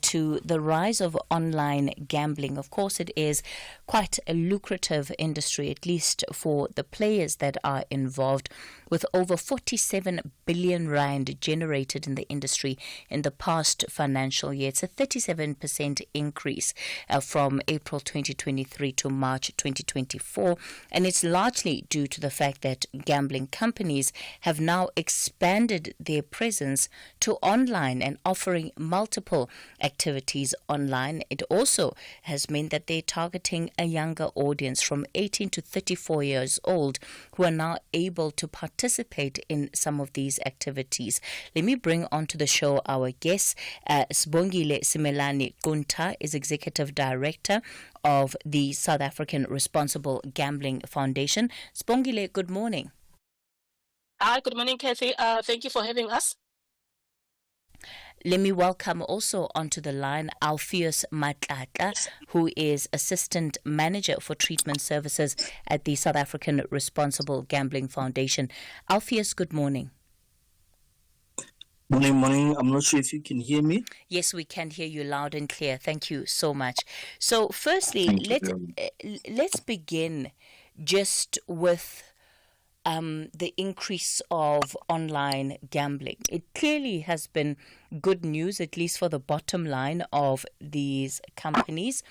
to the rise of online gambling. Of course, it is quite a lucrative industry, at least for the players that are involved, with over 47 billion rand generated in the industry in the past financial year. It's a 37% increase from April 2023 to March 2024, and it's largely due to the fact that gambling companies have now expanded their presence to online and offering multiple activities online. It also has meant that they're targeting a younger audience from 18 to 34 years old who are now able to participate in some of these activities. Let me bring onto the show our guest. Sibongile Simelane Gunta is Executive Director of the South African Responsible Gambling Foundation. Sibongile, good morning.
Hi, good morning, Cathy. Thank you for having us.
Let me welcome also onto the line Alpheus Matlata, who is Assistant Manager for Treatment Services at the South African Responsible Gambling Foundation. Alpheus, good morning.
Morning. I'm not sure if you can hear me.
Yes, we can hear you loud and clear. Thank you so much. So firstly, let's begin just with the increase of online gambling. It clearly has been good news, at least for the bottom line of these companies.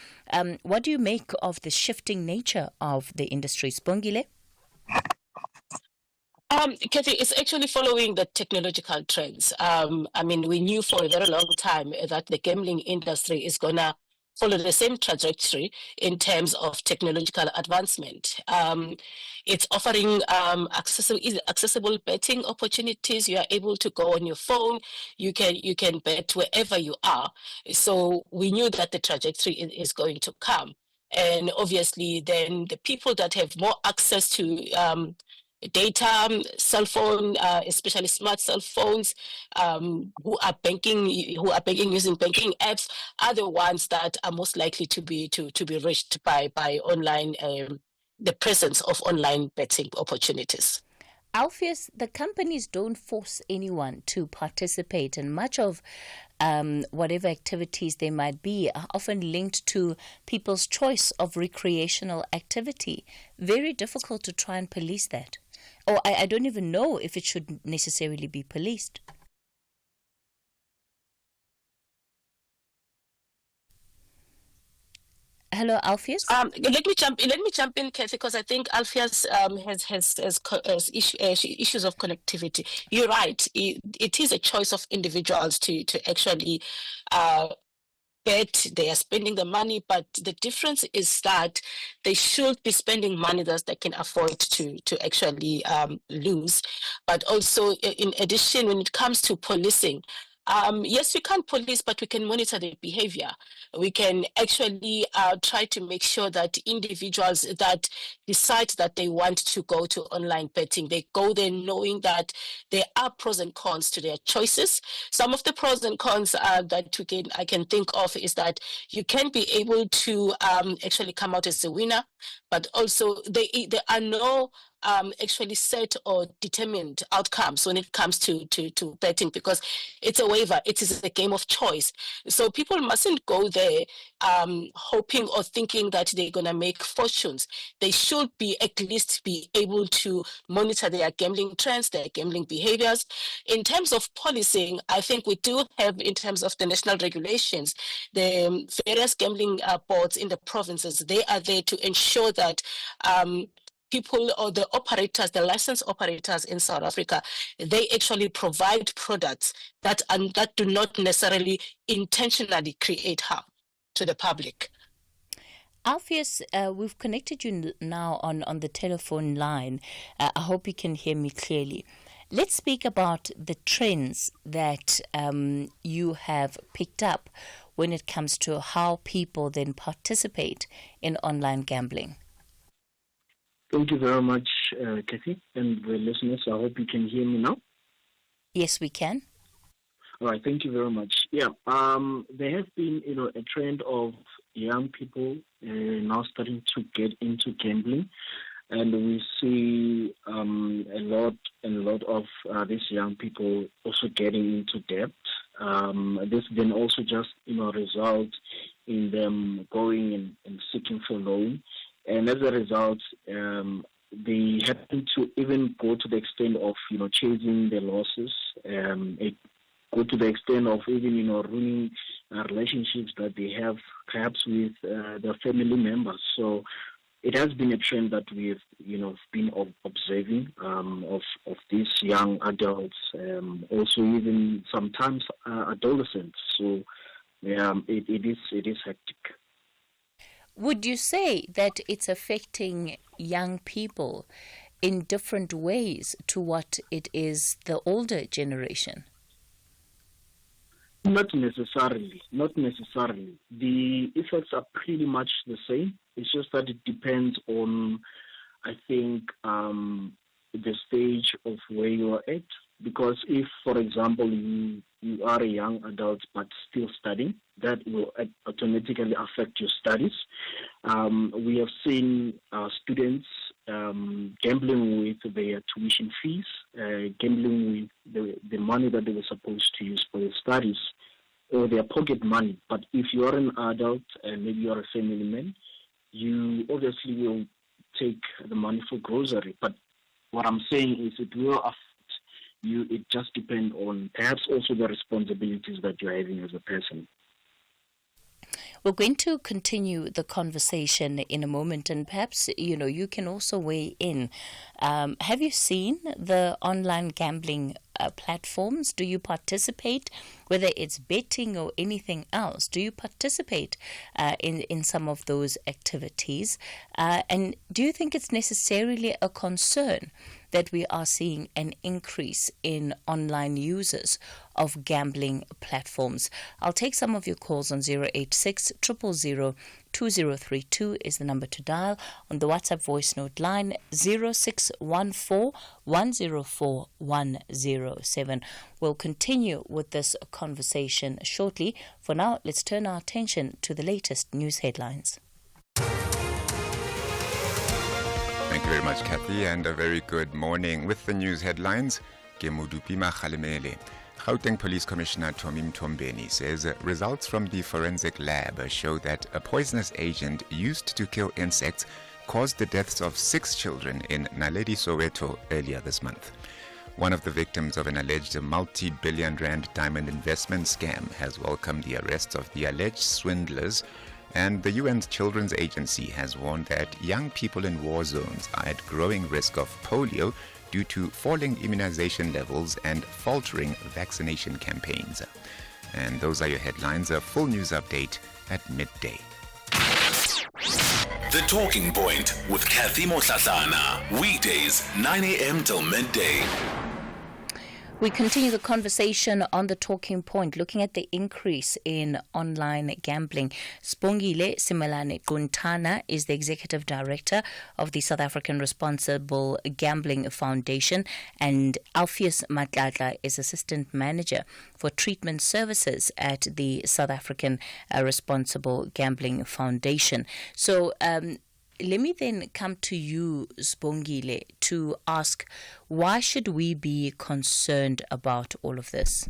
What do you make of the shifting nature of the industry, Spongile?
Cathy, it's actually following the technological trends. We knew for a very long time that the gambling industry is going to follow the same trajectory in terms of technological advancement. It's offering accessible betting opportunities. You are able to go on your phone. You can bet wherever you are. So we knew that the trajectory is going to come. And obviously, then the people that have more access to data, cell phone, especially smart cell phones, who are banking using banking apps, are the ones that are most likely to be reached by online, the presence of online betting opportunities.
Alpheus, the companies don't force anyone to participate, and much of whatever activities they might be are often linked to people's choice of recreational activity. Very difficult to try and police that. Or I don't even know if it should necessarily be policed. Hello, Alpheus.
Let me jump in, Cathy, because I think Alpheus has issues of connectivity. You're right. It is a choice of individuals to actually bet. They are spending the money, but the difference is that they should be spending money that they can afford to actually lose. But also, in addition, when it comes to policing, yes, we can't police, but we can monitor their behavior. We can actually try to make sure that individuals that decide that they want to go to online betting, they go there knowing that there are pros and cons to their choices. Some of the pros and cons that I can think of is that you can be able to actually come out as a winner, but also there are no actually set or determined outcomes when it comes to betting, because it's a waiver. It is a game of choice. So people mustn't go there hoping or thinking that they're going to make fortunes. They should at least be able to monitor their gambling trends, their gambling behaviors. In terms of policing, I think we do have, in terms of the national regulations, the various gambling boards in the provinces, they are there to ensure that people or the operators, the licensed operators in South Africa, they actually provide products that do not necessarily intentionally create harm to the public.
Alpheus, we've connected you now on the telephone line. I hope you can hear me clearly. Let's speak about the trends that you have picked up when it comes to how people then participate in online gambling.
Thank you very much, Cathy, and the listeners. I hope you can hear me now.
Yes, we can.
All right, thank you very much. Yeah, there has been, a trend of young people now starting to get into gambling, and we see a lot of these young people also getting into debt. This then also just, result in them going and seeking for loan. And as a result, they happen to even go to the extent of, chasing their losses, go to the extent of even, ruining relationships that they have perhaps with their family members. So it has been a trend that we've, been observing of these young adults, also even sometimes adolescents. So it is hectic.
Would you say that it's affecting young people in different ways to what it is the older generation?
Not necessarily. The effects are pretty much the same. It's just that it depends on, I think, the stage of where you are at. Because if, for example, you are a young adult but still studying, that will automatically affect your studies. We have seen students gambling with their tuition fees, gambling with the money that they were supposed to use for their studies, or their pocket money. But if you are an adult and maybe you are a family man, you obviously will take the money for grocery. But what I'm saying is it will affect you. It just depends on perhaps also the responsibilities that you're having as a person.
We're going to continue the conversation in a moment, and perhaps, you can also weigh in. Have you seen the online gambling platforms? Do you participate, whether it's betting or anything else? Do you participate in some of those activities? And do you think it's necessarily a concern that we are seeing an increase in online users of gambling platforms? I'll take some of your calls on 086 000 2032 is the number to dial. On the WhatsApp voice note line, 0614 104 107. We'll continue with this conversation shortly. For now, let's turn our attention to the latest news headlines.
Thank you very much, Cathy, and a very good morning. With the news headlines, Gemudupima Khalemele. Gauteng Police Commissioner Tommy Mtombeni says results from the forensic lab show that a poisonous agent used to kill insects caused the deaths of 6 children in Naledi, Soweto earlier this month. One of the victims of an alleged multi-billion rand diamond investment scam has welcomed the arrests of the alleged swindlers, and the UN's Children's Agency has warned that young people in war zones are at growing risk of polio due to falling immunization levels and faltering vaccination campaigns. And those are your headlines. A full news update at midday.
The Talking Point with Cathy Mohlahlana. Weekdays, 9 a.m. till midday.
We continue the conversation on the Talking Point, looking at the increase in online gambling. Spongile Simelane Guntana is the Executive Director of the South African Responsible Gambling Foundation, and Alpheus Matlatla is Assistant Manager for Treatment Services at the South African Responsible Gambling Foundation. So, let me then come to you, Spongile, to ask, why should we be concerned about all of this?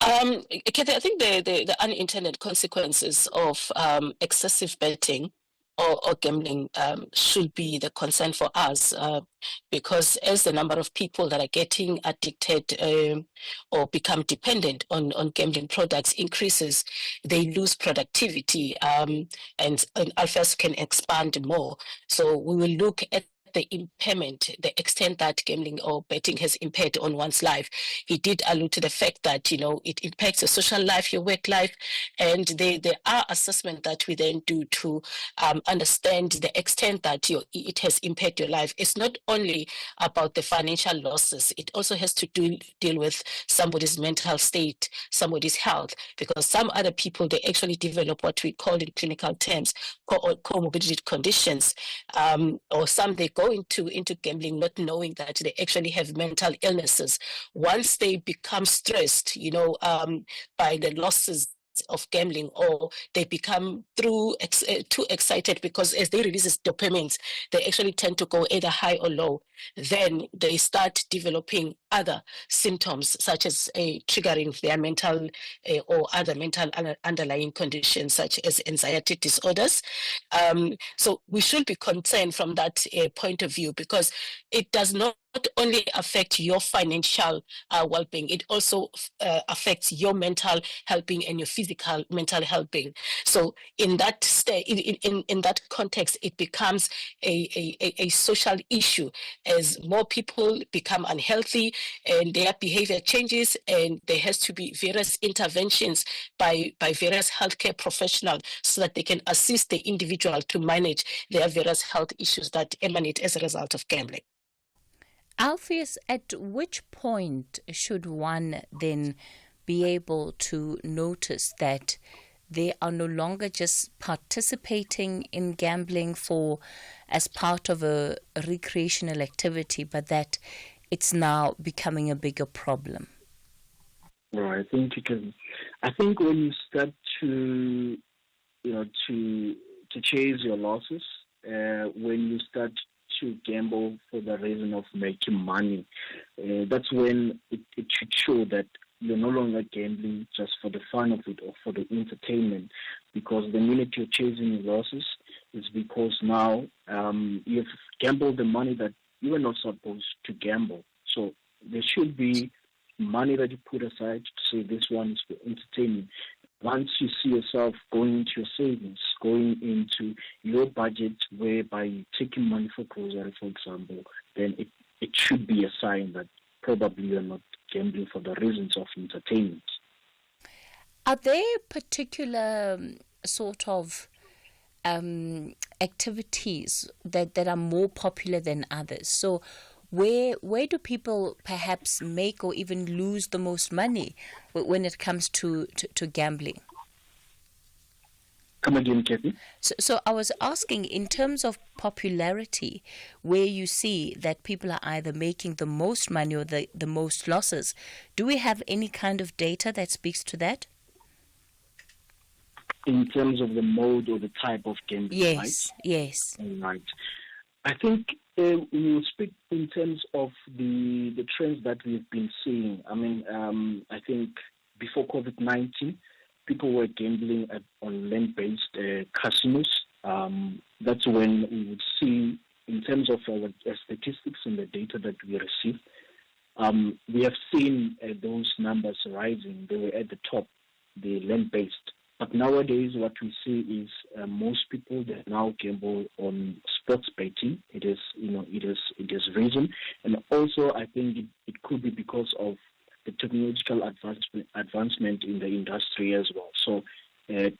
Cathy, I think the unintended consequences of excessive betting or gambling should be the concern for us, because as the number of people that are getting addicted or become dependent on gambling products increases, they lose productivity, and Alpheus can expand more. So we will look at the impairment, the extent that gambling or betting has impaired on one's life. He did allude to the fact that, it impacts your social life, your work life, and there are assessments that we then do to understand the extent that it has impaired your life. It's not only about the financial losses, it also has to deal with somebody's mental state, somebody's health, because some other people, they actually develop what we call in clinical terms comorbidity conditions, or some they go into gambling not knowing that they actually have mental illnesses. Once they become stressed, by the losses of gambling, or they become too excited, because as they release dopamines, they actually tend to go either high or low. Then they start developing other symptoms, such as triggering their mental or other mental underlying conditions, such as anxiety disorders. So we should be concerned from that point of view, because it does not only affect your financial well-being, it also affects your mental well-being and your physical mental well-being. So in that in that context, it becomes a social issue as more people become unhealthy and their behavior changes, and there has to be various interventions by various healthcare professionals so that they can assist the individual to manage their various health issues that emanate as a result of gambling.
Alpheus, at which point should one then be able to notice that they are no longer just participating in gambling as part of a recreational activity, but that it's now becoming a bigger problem?
No, I think when you start to chase your losses, when you start to gamble for the reason of making money, that's when it should show that you're no longer gambling just for the fun of it or for the entertainment, because the minute you're chasing your losses, is because now you've gambled the money that you were not supposed to gamble. So there should be money that you put aside to say this one is for entertainment. Once you see yourself going into your savings, going into your budget, whereby you're taking money for grocery, for example, then it should be a sign that probably you're not gambling for the reasons of entertainment.
Are there particular sort of activities that are more popular than others? So where do people perhaps make or even lose the most money when it comes to gambling?
Come again, Cathy?
So I was asking, in terms of popularity, where you see that people are either making the most money or the most losses, do we have any kind of data that speaks to that?
In terms of the mode or the type of gambling,
yes,
right?
Yes.
Right. I think we will speak in terms of the trends that we've been seeing. I mean, I think before COVID-19, people were gambling on land-based casinos. That's when we would see, in terms of our statistics and the data that we receive, we have seen those numbers rising. They were at the top, the land-based. But nowadays, what we see is most people that now gamble on sports betting. It is risen, and also I think it could be because of the technological advancement in the industry as well. So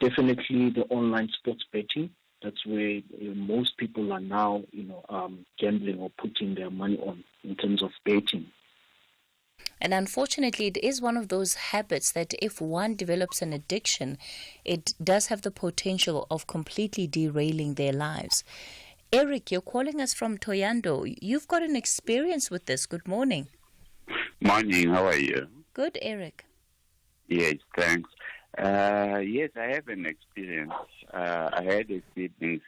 definitely the online sports betting. That's where most people are now, gambling or putting their money on in terms of betting.
And unfortunately, it is one of those habits that if one develops an addiction, it does have the potential of completely derailing their lives. Eric, you're calling us from Toyando. You've got an experience with this. Good morning.
Morning, how are you?
Good, Eric.
Yes, thanks. Yes, I have an experience. I had a sibling,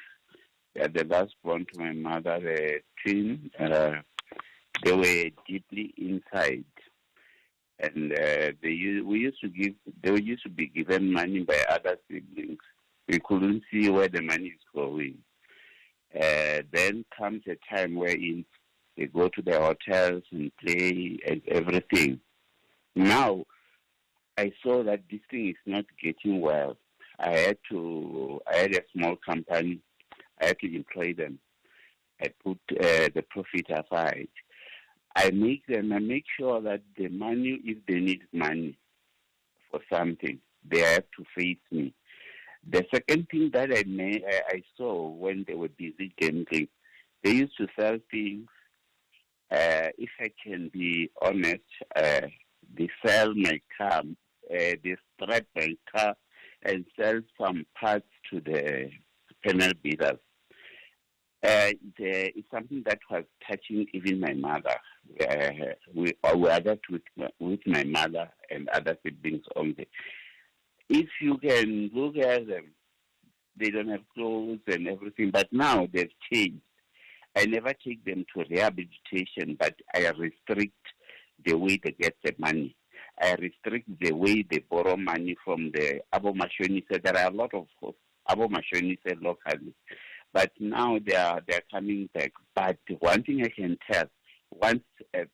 the last born to my mother, a twin. They were deeply inside, and they used to be given money by other siblings. We couldn't see where the money is going. Then comes a time wherein they go to the hotels and play and everything. Now, I saw that this thing is not getting well. I had a small company. I had to employ them. I put the profit aside. I make sure that the money, if they need money for something, they have to face me. The second thing that I saw when they were busy gambling, they used to sell things. If I can be honest, they sell my car, they scrap my car and sell some parts to the panel beaters. It's something that was touching even my mother. We were that with my mother and other siblings only. If you can look at them, they don't have clothes and everything, but now they've changed. I never take them to rehabilitation, but I restrict the way they get the money. I restrict the way they borrow money from the abomashonise. There are a lot of abomashonise locally. But now they are coming back. But one thing I can tell, once a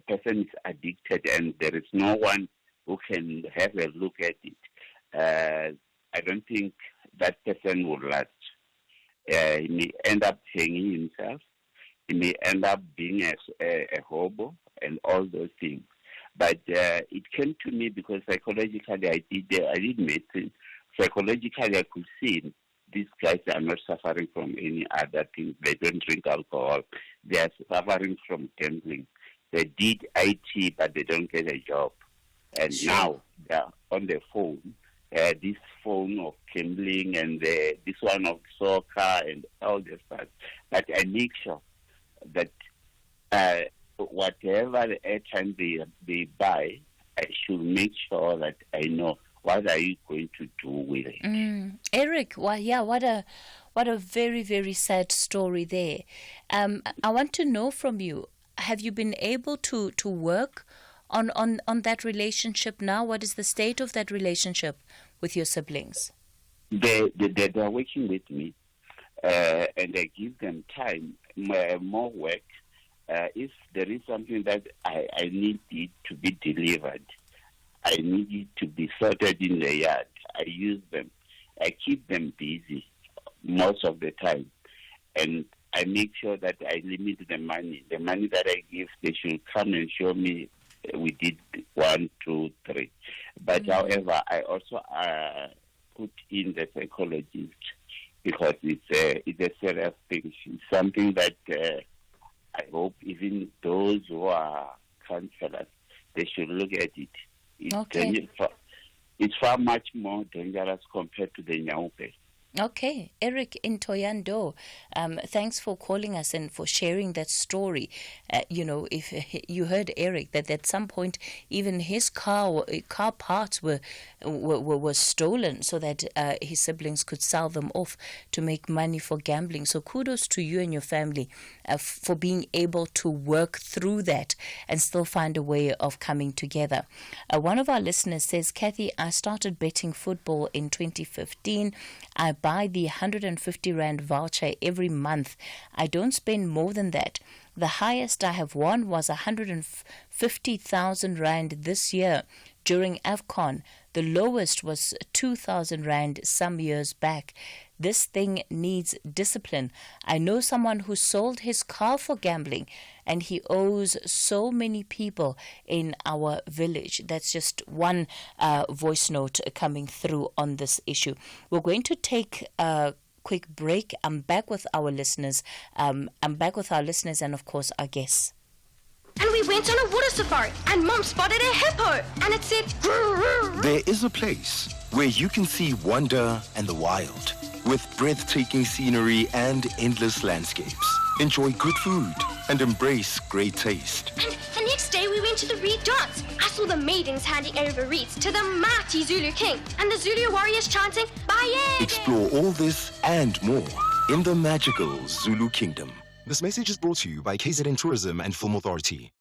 person is addicted and there is no one who can have a look at it, I don't think that person will last. He may end up hanging himself. He may end up being a hobo and all those things. But it came to me because psychologically I did medicine. Psychologically I could see these guys are not suffering from any other thing. They don't drink alcohol. They are suffering from gambling. They did IT, but they don't get a job. And now they are on the phone. This phone of gambling and this one of soccer and all this stuff. But I make sure that whatever airtime they buy, I should make sure that I know what are you going to do with it.
Eric, what a very, very sad story there. I want to know from you, have you been able to work on that relationship now? What is the state of that relationship with your siblings?
They are working with me. and I give them time, more work. If there is something that I need it to be delivered, I need it to be sorted in the yard, I use them. I keep them busy most of the time. And I make sure that I limit the money. The money that I give, they should come and show me we did 1, 2, 3. But however, I also put in the psychologist because it's a serious thing. It's something that I hope even those who are counselors, they should look at it. It's far much more dangerous compared to the Nyaupe.
Okay, Eric in Toyando, thanks for calling us and for sharing that story. If you heard Eric that at some point even his car parts were stolen so that his siblings could sell them off to make money for gambling. So kudos to you and your family for being able to work through that and still find a way of coming together. One of our listeners says, Cathy, I started betting football in 2015. I buy the 150 Rand voucher every month. I don't spend more than that. The highest I have won was 150,000 Rand this year during AFCON. The lowest was 2,000 Rand some years back. This thing needs discipline. I know someone who sold his car for gambling and he owes so many people in our village. That's just one voice note coming through on this issue. We're going to take a quick break. I'm back with our listeners. And of course our guests.
And we went on a water safari, and Mom spotted a hippo, and it said...
There is a place where you can see wonder and the wild, with breathtaking scenery and endless landscapes. Enjoy good food and embrace great taste.
And the next day we went to the reed dance. I saw the maidens handing over reeds to the mighty Zulu king, and the Zulu warriors chanting, Baye!
Explore all this and more in the magical Zulu Kingdom.
This message is brought to you by KZN Tourism and Film Authority.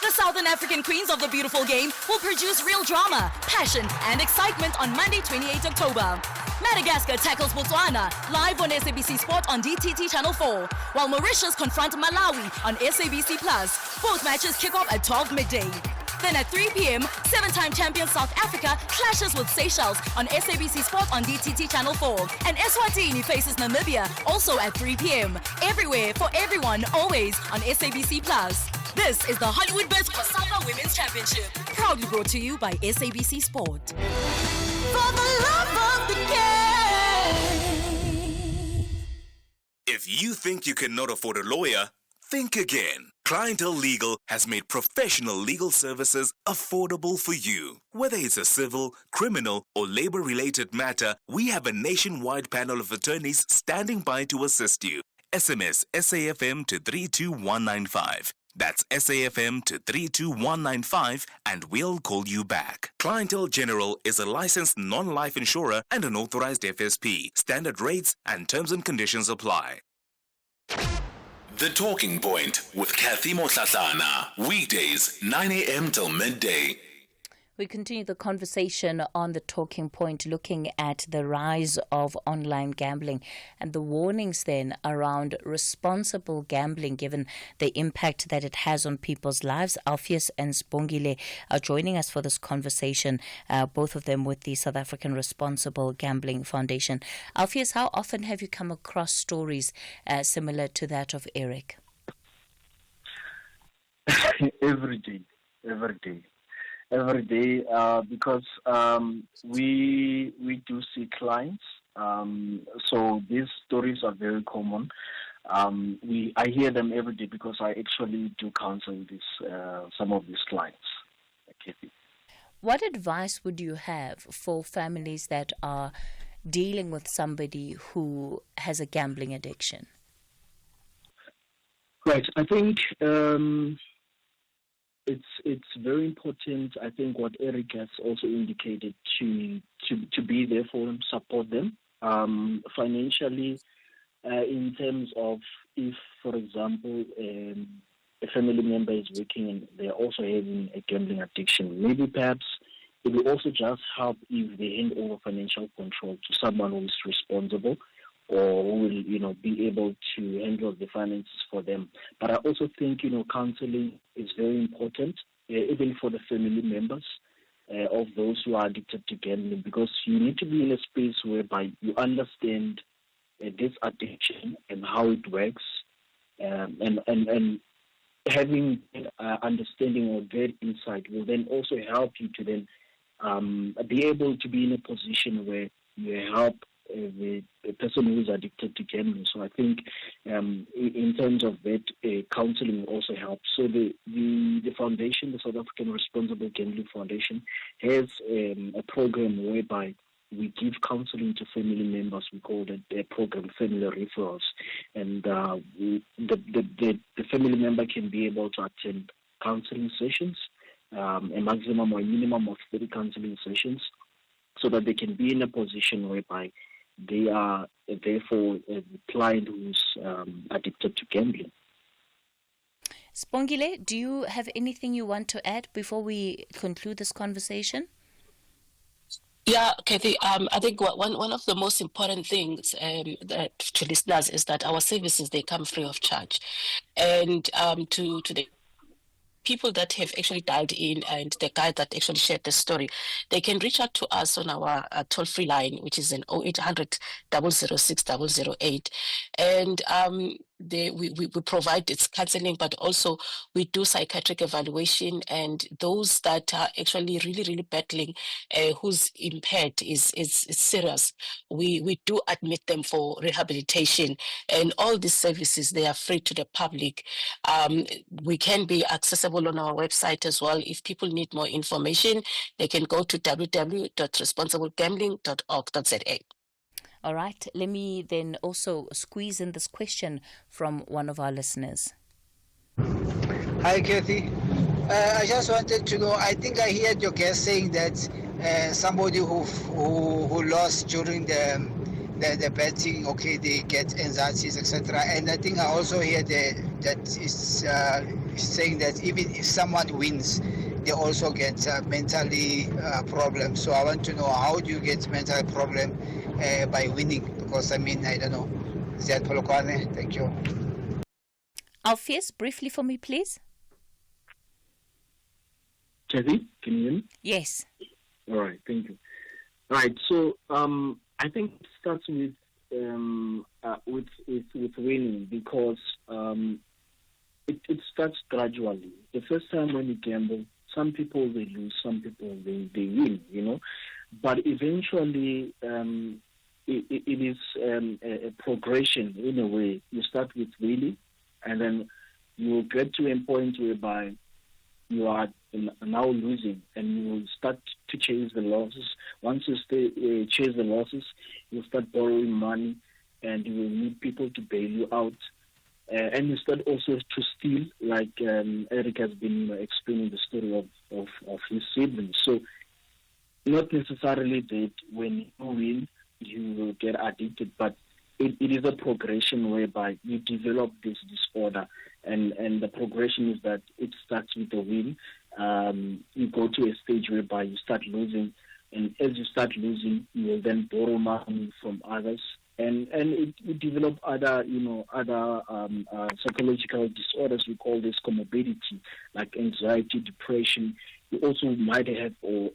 The Southern African Queens of the Beautiful Game will produce real drama, passion, and excitement on Monday, 28 October. Madagascar tackles Botswana live on SABC Sport on DTT Channel 4, while Mauritius confront Malawi on SABC Plus. Both matches kick off at 12 midday. Then at 3 p.m., 7-time champion South Africa clashes with Seychelles on SABC Sport on DTT Channel 4. And Eswatini faces Namibia, also at 3 p.m. Everywhere, for everyone, always on SABC Plus. This is the Hollywood Best COSAFA Women's Championship, proudly brought to you by SABC Sport.
For the love of the game.
If you think you cannot afford a lawyer, think again. Clientele Legal has made professional legal services affordable for you. Whether it's a civil, criminal, or labor-related matter, we have a nationwide panel of attorneys standing by to assist you. SMS SAFM to 32195. That's SAFM to 32195 and we'll call you back. Clientele General is a licensed non-life insurer and an authorized FSP. Standard rates and terms and conditions apply.
The Talking Point with Cathy Mohlahlana. Weekdays, 9 a.m. till midday.
We continue the conversation on the Talking Point, looking at the rise of online gambling and the warnings then around responsible gambling, given the impact that it has on people's lives. Alpheus and Spongile are joining us for this conversation, both of them with the South African Responsible Gambling Foundation. Alpheus, how often have you come across stories similar to that of Eric?
Every day. Because we do see clients, so these stories are very common. I hear them every day because I actually do counsel some of these clients. Okay.
What advice would you have for families that are dealing with somebody who has a gambling addiction?
Right. I think it's very important. I think what Eric has also indicated to be there for them, support them financially, in terms of if, for example, a family member is working and they're also having a gambling addiction. Maybe perhaps it will also just help if they hand over financial control to someone who is responsible, or who will, be able to handle the finances for them. But I also think, counseling is very important, even for the family members of those who are addicted to gambling, because you need to be in a space whereby you understand this addiction and how it works, and having understanding or that insight will then also help you to then be able to be in a position where you help the person who is addicted to gambling. So I think in terms of that, counseling will also help. So the foundation, the South African Responsible Gambling Foundation, has a program whereby we give counseling to family members. We call it the program Family Referrals. And the family member can be able to attend counseling sessions, a maximum or a minimum of 30 counseling sessions, so that they can be in a position whereby they are therefore a client who's addicted to gambling.
Spongile, do you have anything you want to add before we conclude this conversation?
Yeah, Cathy, I think one of the most important things that to listeners is that our services, they come free of charge. And to the people that have actually dialed in and the guy that actually shared the story, they can reach out to us on our toll-free line, which is an 0800 006 008. And we provide its counseling, but also we do psychiatric evaluation, and those that are actually really, really battling, whose impaired is serious, we do admit them for rehabilitation. And all these services, they are free to the public. We can be accessible on our website as well. If people need more information, they can go to www.responsiblegambling.org.za.
All right, let me then also squeeze in this question from one of our listeners.
Hi, Cathy. I just wanted to know, I think I heard your guest saying that somebody who lost during the betting, okay, they get anxieties, etc. And I think I also heard that is saying that even if someone wins, they also get mentally problems. So I want to know, how do you get mental problem by winning? Because I don't know. Ziyad Polokwane, thank you.
Alpheus, briefly for me, please.
Cathy, can you hear me?
Yes.
All right, thank you. All right, so I think it starts with winning, because it starts gradually. The first time when you gamble, some people they lose, some people they win, But eventually, it is a progression in a way. You start with winning, and then you will get to a point whereby you are now losing, and you will start to chase the losses. Once you chase the losses, you'll start borrowing money, and you will need people to bail you out. And you start also to steal, like Eric has been explaining the story of his siblings. So not necessarily that when you win, you will get addicted, but it is a progression whereby you develop this disorder, and the progression is that it starts with a win. You go to a stage whereby you start losing, and as you start losing, you will then borrow money from others, and it develop other psychological disorders. We call this comorbidity, like anxiety, depression. You also might have or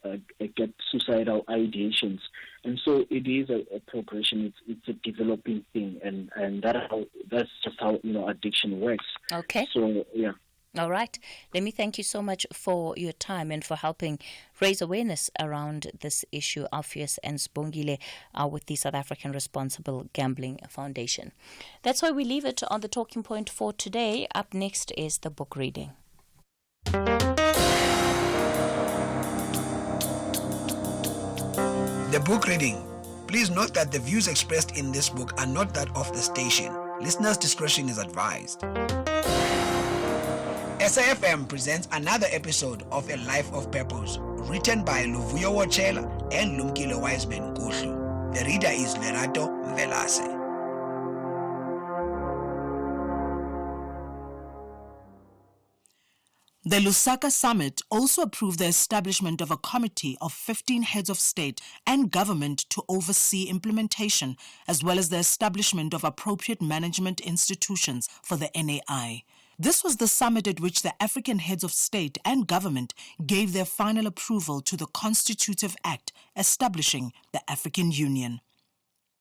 get suicidal ideations, and so it is a progression. It's a developing thing, and that's just how addiction works.
Okay.
So yeah.
All right. Let me thank you so much for your time and for helping raise awareness around this issue, Alpheus and Spongile, with the South African Responsible Gambling Foundation. That's why we leave it on the talking point for today. Up next is the book reading.
The book reading. Please note that the views expressed in this book are not that of the station. Listeners' discretion is advised. SAFM presents another episode of A Life of Purpose, written by Luvuyo Wochela and Lumkile Wiseman Kuhlu. The reader is Lerato Velase.
The Lusaka summit also approved the establishment of a committee of 15 heads of state and government to oversee implementation, as well as the establishment of appropriate management institutions for the NAI. This was the summit at which the African heads of state and government gave their final approval to the Constitutive Act establishing the African Union.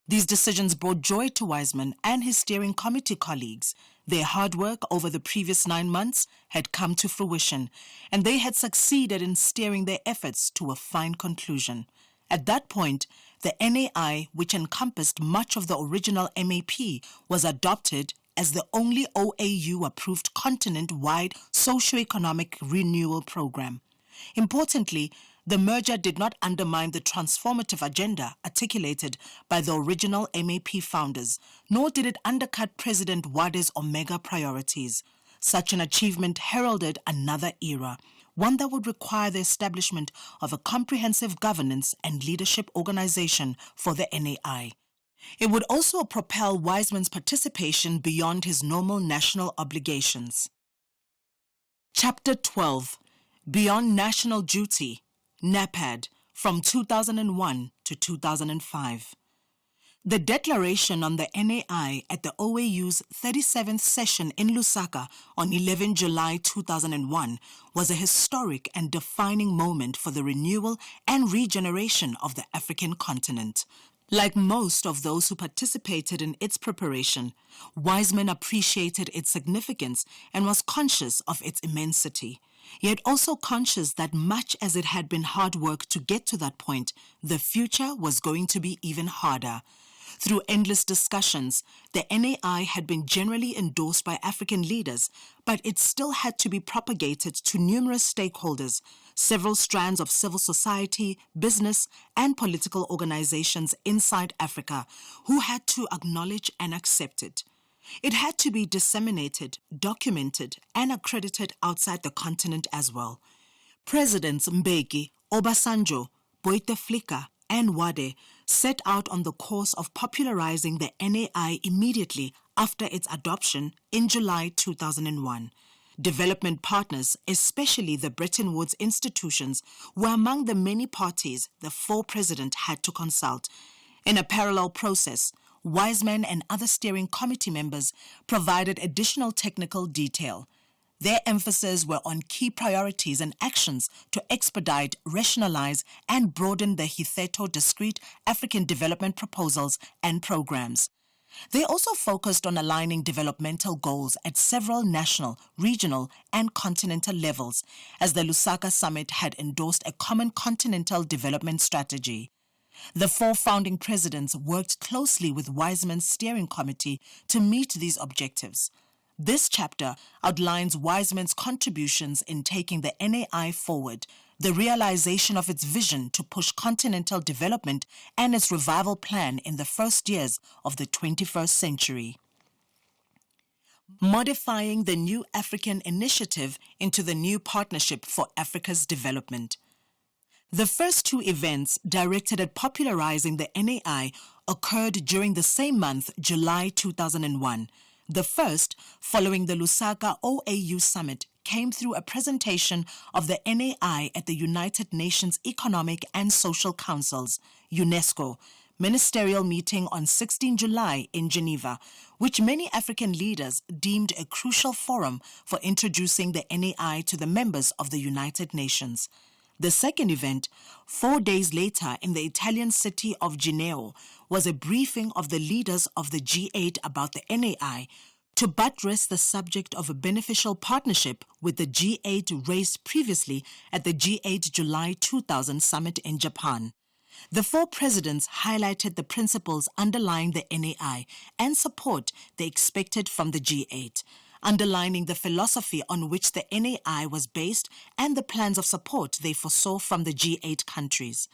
These decisions brought joy to Wiseman and his steering committee colleagues. Their hard work over the previous 9 months had come to fruition, and they had succeeded in steering their efforts to a fine conclusion. At that point, the NAI, which encompassed much of the original MAP, was adopted as the only OAU-approved continent-wide socio-economic renewal program. Importantly, the merger did not undermine the transformative agenda articulated by the original MAP founders, nor did it undercut President Wade's Omega priorities. Such an achievement heralded another era, one that would require the establishment of a comprehensive governance and leadership organization for the NAI. It would also propel Wiseman's participation beyond his normal national obligations. Chapter 12. Beyond National Duty, NAPAD, from 2001 to 2005. The declaration on the NAI at the OAU's 37th session in Lusaka on 11 July 2001 was a historic and defining moment for the renewal and regeneration of the African continent. Like most of those who participated in its preparation, Wiseman appreciated its significance and was conscious of its immensity, yet also conscious that much as it had been hard work to get to that point, the future was going to be even harder. Through endless discussions, the NAI had been generally endorsed by African leaders, but it still had to be propagated to numerous stakeholders, several strands of civil society, business, and political organizations inside Africa, who had to acknowledge and accept it. It had to be disseminated, documented, and accredited outside the continent as well. Presidents Mbeki, Obasanjo, Bouteflika, and Wade set out on the course of popularizing the NAI immediately after its adoption in July 2001. Development partners, especially the Bretton Woods institutions, were among the many parties the full president had to consult. In a parallel process, Wiseman and other steering committee members provided additional technical detail. Their emphasis were on key priorities and actions to expedite, rationalize, and broaden the hitherto discrete African development proposals and programs. They also focused on aligning developmental goals at several national, regional, and continental levels, as the Lusaka Summit had endorsed a common continental development strategy. The 4 founding presidents worked closely with Wiseman's steering committee to meet these objectives. This chapter outlines Wiseman's contributions in taking the NAI forward, the realization of its vision to push continental development, and its revival plan in the first years of the 21st century. Modifying the New African Initiative into the New Partnership for Africa's Development. The first 2 events directed at popularizing the NAI occurred during the same month, July 2001. The first, following the Lusaka OAU Summit, came through a presentation of the NAI at the United Nations Economic and Social Council's, UNESCO, ministerial meeting on 16 July in Geneva, which many African leaders deemed a crucial forum for introducing the NAI to the members of the United Nations. The second event, 4 days later in the Italian city of Gineo, was a briefing of the leaders of the G8 about the NAI to buttress the subject of a beneficial partnership with the G8 raised previously at the G8 July 2000 summit in Japan. The 4 presidents highlighted the principles underlying the NAI and support they expected from the G8, underlining the philosophy on which the NAI was based and the plans of support they foresaw from the G8 countries.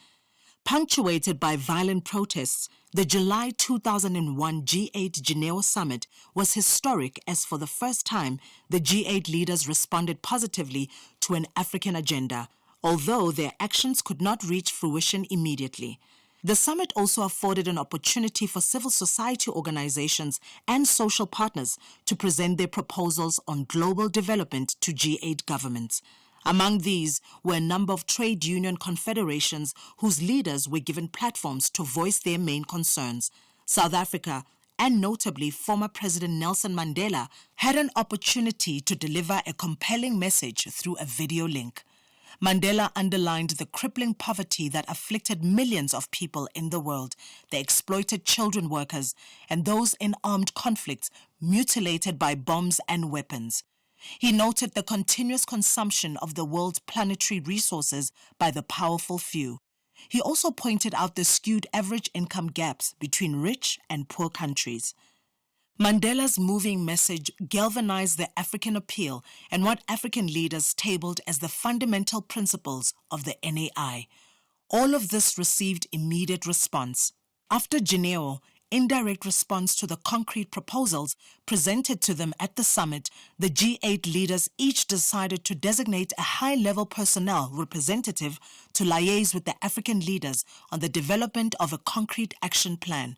Punctuated by violent protests, the July 2001 G8 Geneva Summit was historic as for the first time the G8 leaders responded positively to an African agenda, although their actions could not reach fruition immediately. The summit also afforded an opportunity for civil society organizations and social partners to present their proposals on global development to G8 governments. Among these were a number of trade union confederations whose leaders were given platforms to voice their main concerns. South Africa, and notably former President Nelson Mandela, had an opportunity to deliver a compelling message through a video link. Mandela underlined the crippling poverty that afflicted millions of people in the world, the exploited children workers, and those in armed conflicts mutilated by bombs and weapons. He noted the continuous consumption of the world's planetary resources by the powerful few. He also pointed out the skewed average income gaps between rich and poor countries. Mandela's moving message galvanized the African appeal and what African leaders tabled as the fundamental principles of the NAI. All of this received immediate response. After Geneo, indirect response to the concrete proposals presented to them at the summit, the G8 leaders each decided to designate a high-level personnel representative to liaise with the African leaders on the development of a concrete action plan.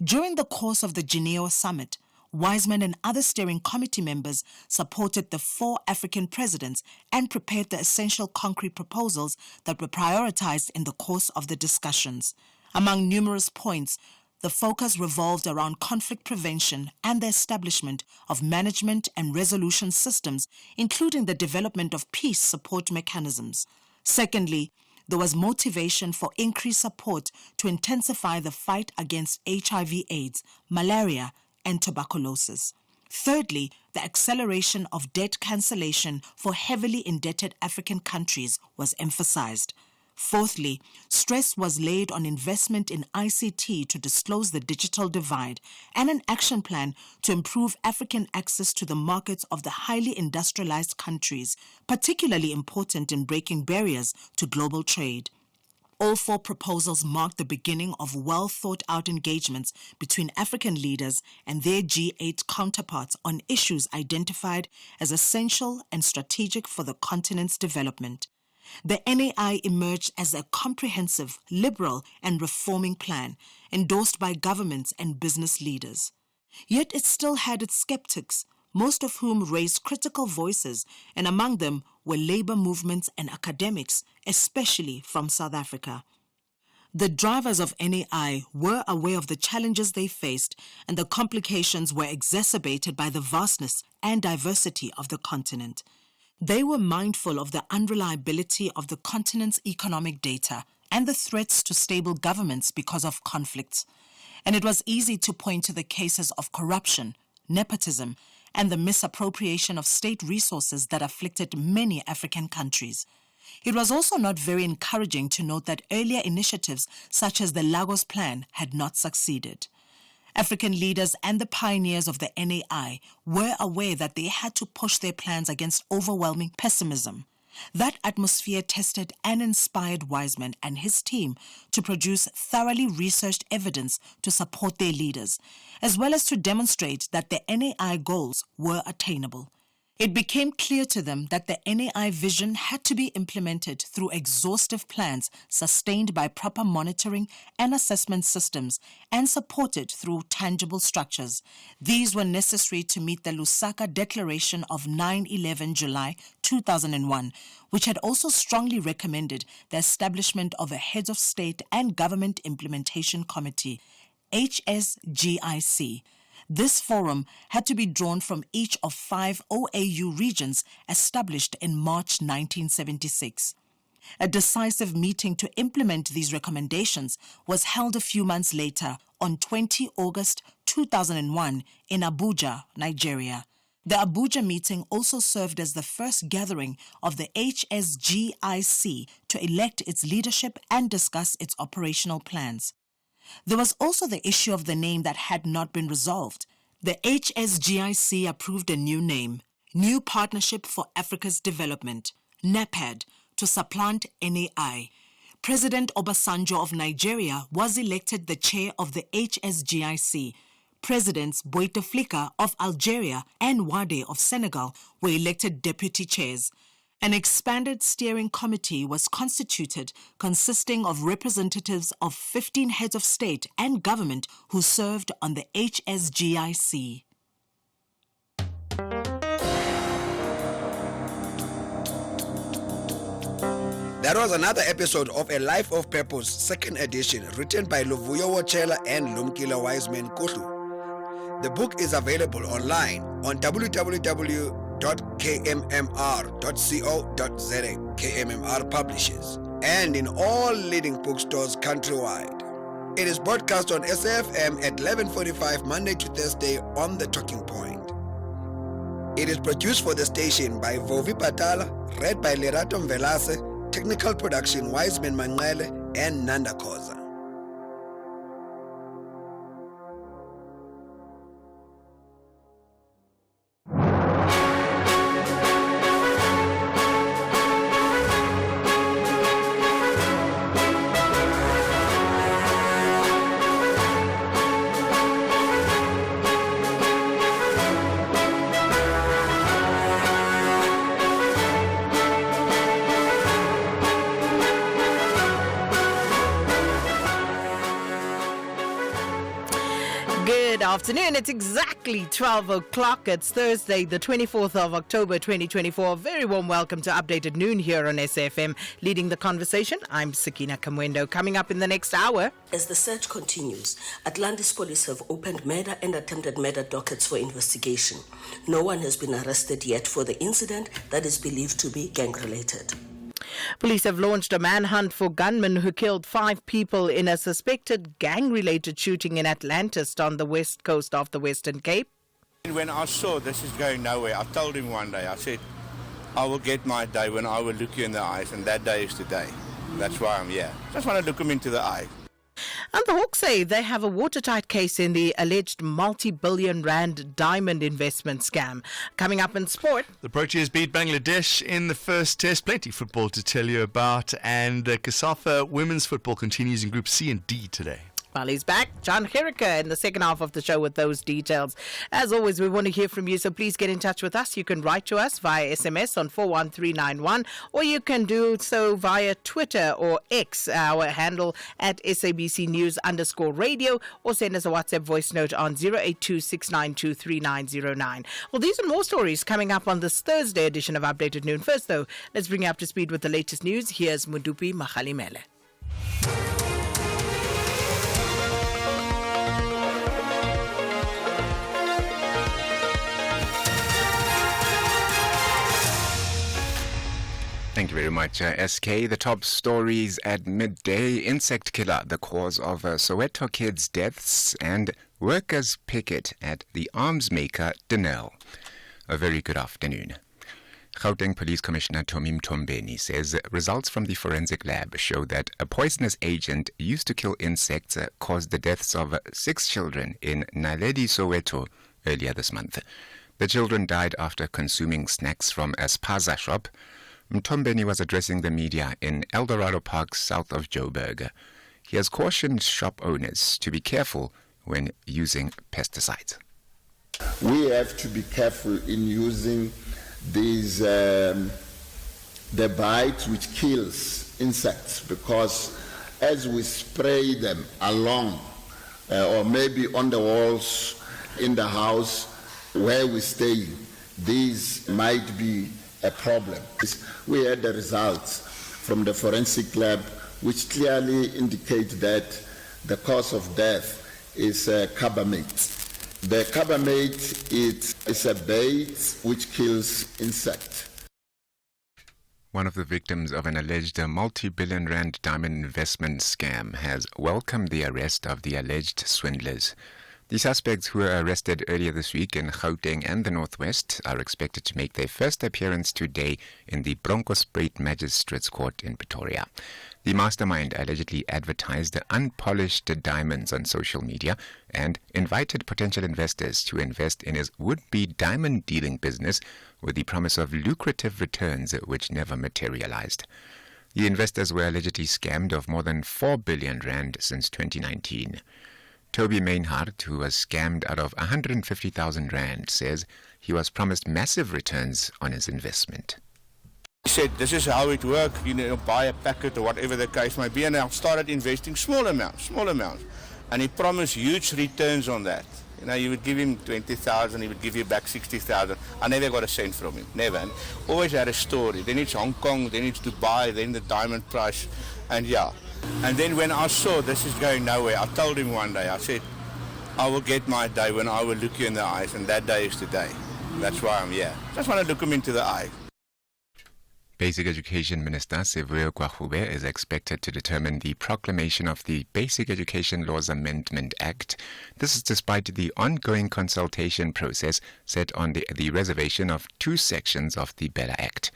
During the course of the Geneva summit, Wiseman and other steering committee members supported the 4 African presidents and prepared the essential concrete proposals that were prioritized in the course of the discussions. Among numerous points, the focus revolved around conflict prevention and the establishment of management and resolution systems, including the development of peace support mechanisms. Secondly, there was motivation for increased support to intensify the fight against HIV/AIDS, malaria, and tuberculosis. Thirdly, the acceleration of debt cancellation for heavily indebted African countries was emphasized. Fourthly, stress was laid on investment in ICT to disclose the digital divide and an action plan to improve African access to the markets of the highly industrialized countries, particularly important in breaking barriers to global trade. All 4 proposals marked the beginning of well-thought-out engagements between African leaders and their G8 counterparts on issues identified as essential and strategic for the continent's development. The NAI emerged as a comprehensive, liberal, and reforming plan, endorsed by governments and business leaders. Yet it still had its skeptics, most of whom raised critical voices, and among them were labor movements and academics, especially from South Africa. The drivers of NAI were aware of the challenges they faced, and the complications were exacerbated by the vastness and diversity of the continent. They were mindful of the unreliability of the continent's economic data and the threats to stable governments because of conflicts. And it was easy to point to the cases of corruption, nepotism, and the misappropriation of state resources that afflicted many African countries. It was also not very encouraging to note that earlier initiatives such as the Lagos Plan had not succeeded. African leaders and the pioneers of the NAI were aware that they had to push their plans against overwhelming pessimism. That atmosphere tested and inspired Wiseman and his team to produce thoroughly researched evidence to support their leaders, as well as to demonstrate that the NAI goals were attainable. It became clear to them that the NAI vision had to be implemented through exhaustive plans sustained by proper monitoring and assessment systems and supported through tangible structures. These were necessary to meet the Lusaka Declaration of 9/11 July 2001, which had also strongly recommended the establishment of a Heads of State and Government Implementation Committee, HSGIC. This forum had to be drawn from each of 5 OAU regions established in March 1976. A decisive meeting to implement these recommendations was held a few months later on 20 August 2001 in Abuja, Nigeria. The Abuja meeting also served as the first gathering of the HSGIC to elect its leadership and discuss its operational plans. There was also the issue of the name that had not been resolved. The HSGIC approved a new name, New Partnership for Africa's Development, NEPAD, to supplant NAI. President Obasanjo of Nigeria was elected the chair of the HSGIC. Presidents Bouteflika of Algeria and Wade of Senegal were elected deputy chairs. An expanded steering committee was constituted consisting of representatives of 15 heads of state and government who served on the HSGIC.
That was another episode of A Life of Purpose, second edition, written by Luvuyo Wochela and Lumkile Wiseman Kuhlu. The book is available online on www.kmmr.co.za, KMMR Publishers, and in all leading bookstores countrywide. It is broadcast on SAFM at 11:45 Monday to Thursday on The Talking Point. It is produced for the station by Vovi Patala, read by Lerato Mvelase, technical production Wiseman Manqele and Nanda Khoza.
Good afternoon. It's exactly 12 o'clock. It's Thursday, the 24th of October, 2024. Very warm welcome to Updated Noon here on SAFM. Leading the conversation, I'm Sakina Kamwendo. Coming up in the next hour.
As the search continues, Atlantis police have opened murder and attempted murder dockets for investigation. No one has been arrested yet for the incident that is believed to be gang-related.
Police have launched a manhunt for gunmen who killed 5 people in a suspected gang-related shooting in Atlantis on the west coast of the Western Cape.
When I saw this is going nowhere, I told him one day, I said, I will get my day when I will look you in the eyes, and that day is today. That's why I'm here. Just want to look him into the eye.
And the Hawks say they have a watertight case in the alleged multi-billion rand diamond investment scam. Coming up in sport.
The Proteas beat Bangladesh in the first test. Plenty of football to tell you about. And Kasafa women's football continues in Group C and D today.
Well, he's back. John Gericke in the second half of the show with those details. As always, we want to hear from you, so please get in touch with us. You can write to us via SMS on 41391, or you can do so via Twitter or X, our handle at SABC News_radio, or send us a WhatsApp voice note on 082-692-3909. Well, these and more stories coming up on this Thursday edition of Updated Noon. First, though, let's bring you up to speed with the latest news. Here's Mudupi Mahalimele.
Thank you very much, SK. The top stories at midday. Insect killer, the cause of Soweto kids' deaths, and workers picket at the arms maker Denel. A very good afternoon. Gauteng Police Commissioner Tommy Mtombeni says results from the forensic lab show that a poisonous agent used to kill insects caused the deaths of 6 children in Naledi, Soweto earlier this month. The children died after consuming snacks from a spaza shop. Mtombeni was addressing the media in Eldorado Park, south of Joburg. He has cautioned shop owners to be careful when using pesticides.
We have to be careful in using these the bites which kills insects, because as we spray them along or maybe on the walls in the house where we stay, these might be a problem. We had the results from the forensic lab which clearly indicate that the cause of death is carbamate. The carbamate is a bait which kills insects.
One of the victims of an alleged multi-billion rand diamond investment scam has welcomed the arrest of the alleged swindlers. The suspects who were arrested earlier this week in Gauteng and the Northwest are expected to make their first appearance today in the Bronkhorstspruit Magistrates Court in Pretoria. The mastermind allegedly advertised unpolished diamonds on social media and invited potential investors to invest in his would-be diamond dealing business with the promise of lucrative returns which never materialized. The investors were allegedly scammed of more than 4 billion rand since 2019. Toby Mainhardt, who was scammed out of 150,000 rand, says he was promised massive returns on his investment.
He said, this is how it works, buy a packet or whatever the case might be. And I started investing small amounts. And he promised huge returns on that. You would give him 20,000, he would give you back 60,000. I never got a cent from him, never. And always had a story. Then it's Hong Kong, then it's Dubai, then the diamond price, and yeah. And then when I saw this is going nowhere, I told him one day, I said, I will get my day when I will look you in the eyes, and that day is today. That's why I'm here. Just want to look him into the eye.
Basic Education Minister Sivuyo Kwahube is expected to determine the proclamation of the Basic Education Laws Amendment Act. This is despite the ongoing consultation process set on the reservation of two sections of the Bella Act.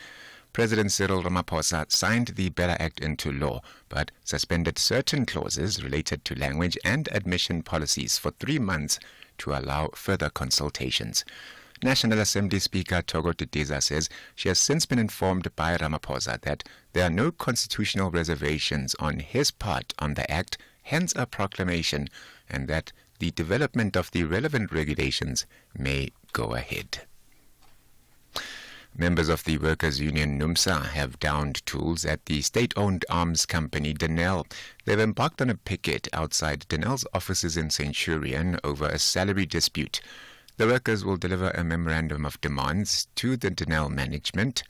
President Cyril Ramaphosa signed the Bella Act into law, but suspended certain clauses related to language and admission policies for 3 months to allow further consultations. National Assembly Speaker Togo Titiza says she has since been informed by Ramaphosa that there are no constitutional reservations on his part on the Act, hence a proclamation, and that the development of the relevant regulations may go ahead. Members of the workers' union NUMSA have downed tools at the state-owned arms company Denel. They've embarked on a picket outside Denel's offices in Centurion over a salary dispute. The workers will deliver a memorandum of demands to the Denel management.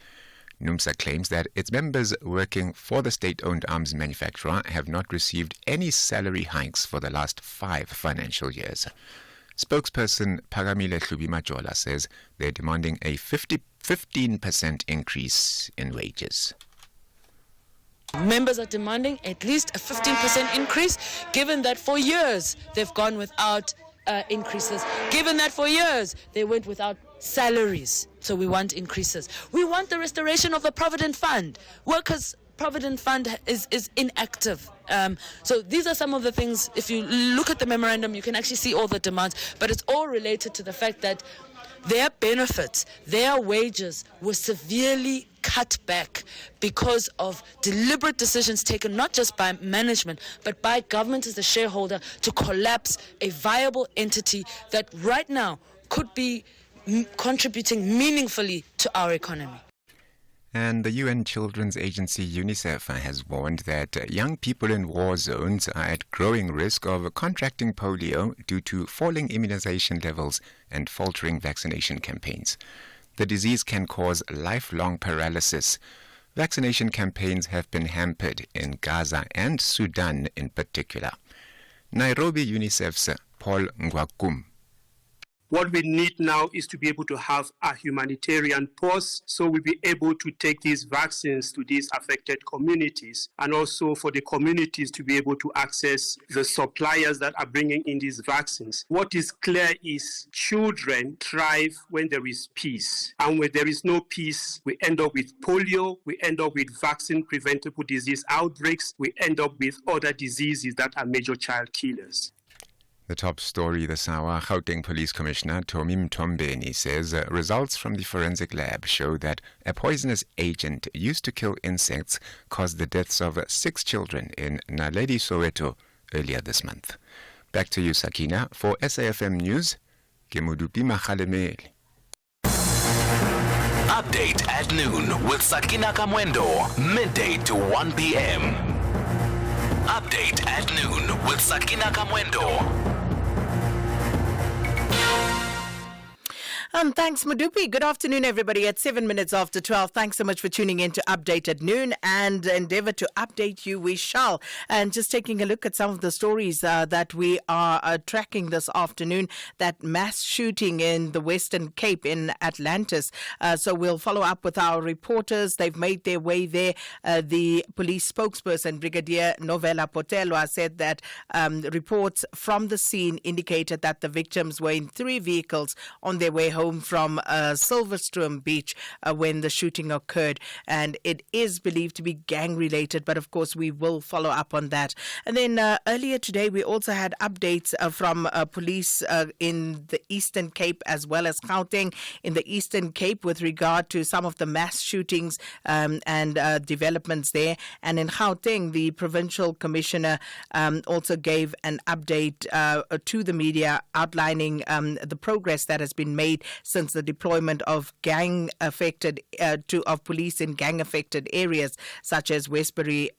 NUMSA claims that its members working for the state-owned arms manufacturer have not received any salary hikes for the last 5 financial years. Spokesperson Pagamile Hlubi-Majola says they're demanding a 15% increase in wages.
Members are demanding at least a 15% increase, given that for years they've gone without increases, given that for years they went without salaries. So we want increases. We want the restoration of the Provident Fund. Workers' Provident Fund is inactive. So these are some of the things. If you look at the memorandum, you can actually see all the demands, but it's all related to the fact that their benefits, their wages were severely cut back because of deliberate decisions taken not just by management but by government as the shareholder to collapse a viable entity that right now could be contributing meaningfully to our economy.
And the UN Children's Agency UNICEF has warned that young people in war zones are at growing risk of contracting polio due to falling immunization levels and faltering vaccination campaigns. The disease can cause lifelong paralysis. Vaccination campaigns have been hampered in Gaza and Sudan in particular. Nairobi UNICEF's Paul Ngwakum.
What we need now is to be able to have a humanitarian pause so we'll be able to take these vaccines to these affected communities, and also for the communities to be able to access the suppliers that are bringing in these vaccines. What is clear is children thrive when there is peace. And when there is no peace, we end up with polio, we end up with vaccine-preventable disease outbreaks, we end up with other diseases that are major child killers.
The top story this hour, Gauteng Police Commissioner Tomi Mtombeni says results from the forensic lab show that a poisonous agent used to kill insects caused the deaths of 6 children in Naledi, Soweto earlier this month. Back to you, Sakina. For SAFM News, Kemudupi Makhalemeli.
Update at noon with Sakina Kamwendo, midday to 1 p.m. Update at noon with Sakina Kamwendo.
Thanks, Madupi. Good afternoon, everybody. At 7 minutes after 12. Thanks so much for tuning in to Update at Noon, and endeavor to update you we shall. And just taking a look at some of the stories that we are tracking this afternoon, that mass shooting in the Western Cape in Atlantis. So we'll follow up with our reporters. They've made their way there. The police spokesperson, Brigadier Novella Potelwa, said that reports from the scene indicated that the victims were in 3 vehicles on their way home from Silverstrom Beach when the shooting occurred, and it is believed to be gang-related, but of course we will follow up on that. And then earlier today we also had updates from police in the Eastern Cape as well as Gauteng in the Eastern Cape with regard to some of the mass shootings and developments there. And in Gauteng, the provincial commissioner also gave an update to the media outlining the progress that has been made since the deployment of of police in gang-affected areas such as Westbury,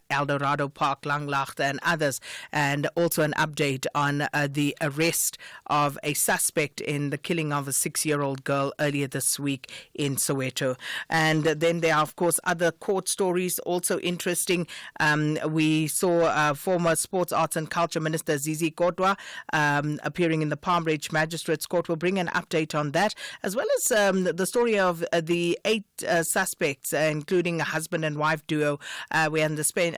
Eldorado Park, Langlaagte and others, and also an update on the arrest of a suspect in the killing of a 6-year-old girl earlier this week in Soweto. And then there are, of course, other court stories also interesting. We saw former Sports, Arts and Culture Minister Zizi Kodwa appearing in the Palm Ridge Magistrates Court. We'll bring an update on that, as well as the story of the 8 suspects, including a husband and wife duo. We understand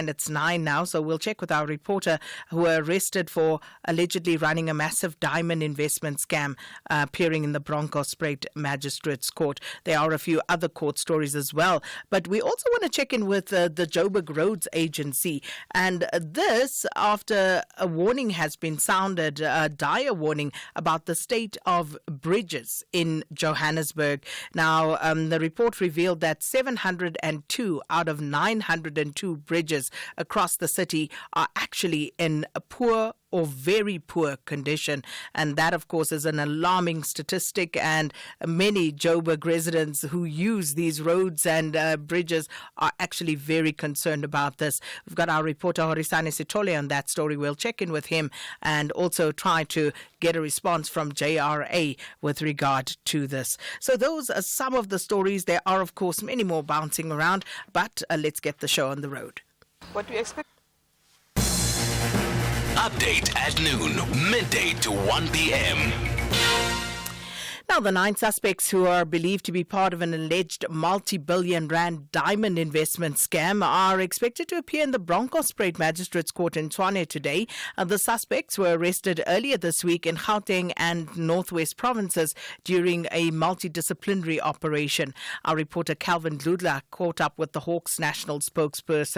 it's 9 now, so we'll check with our reporter, who were arrested for allegedly running a massive diamond investment scam, appearing in the Bronkhorstspruit Magistrates Court. There are a few other court stories as well, but we also want to check in with the Joburg Roads Agency, and this after a warning has been sounded, a dire warning about the state of bridges in Johannesburg. Now, the report revealed that 702 out of 902 bridges across the city are actually in a poor or very poor condition. And that, of course, is an alarming statistic. And many Joburg residents who use these roads and bridges are actually very concerned about this. We've got our reporter Horisane Sitole on that story. We'll check in with him and also try to get a response from JRA with regard to this. So those are some of the stories. There are, of course, many more bouncing around, but let's get the show on the road.
What do you expect?
Update at noon, midday to 1 p.m.
Now, the 9 suspects who are believed to be part of an alleged multi-billion rand diamond investment scam are expected to appear in the Bronkhorstspruit Magistrates Court in Tshwane today. The suspects were arrested earlier this week in Gauteng and Northwest provinces during a multidisciplinary operation. Our reporter Calvin Dludla caught up with the Hawks national spokesperson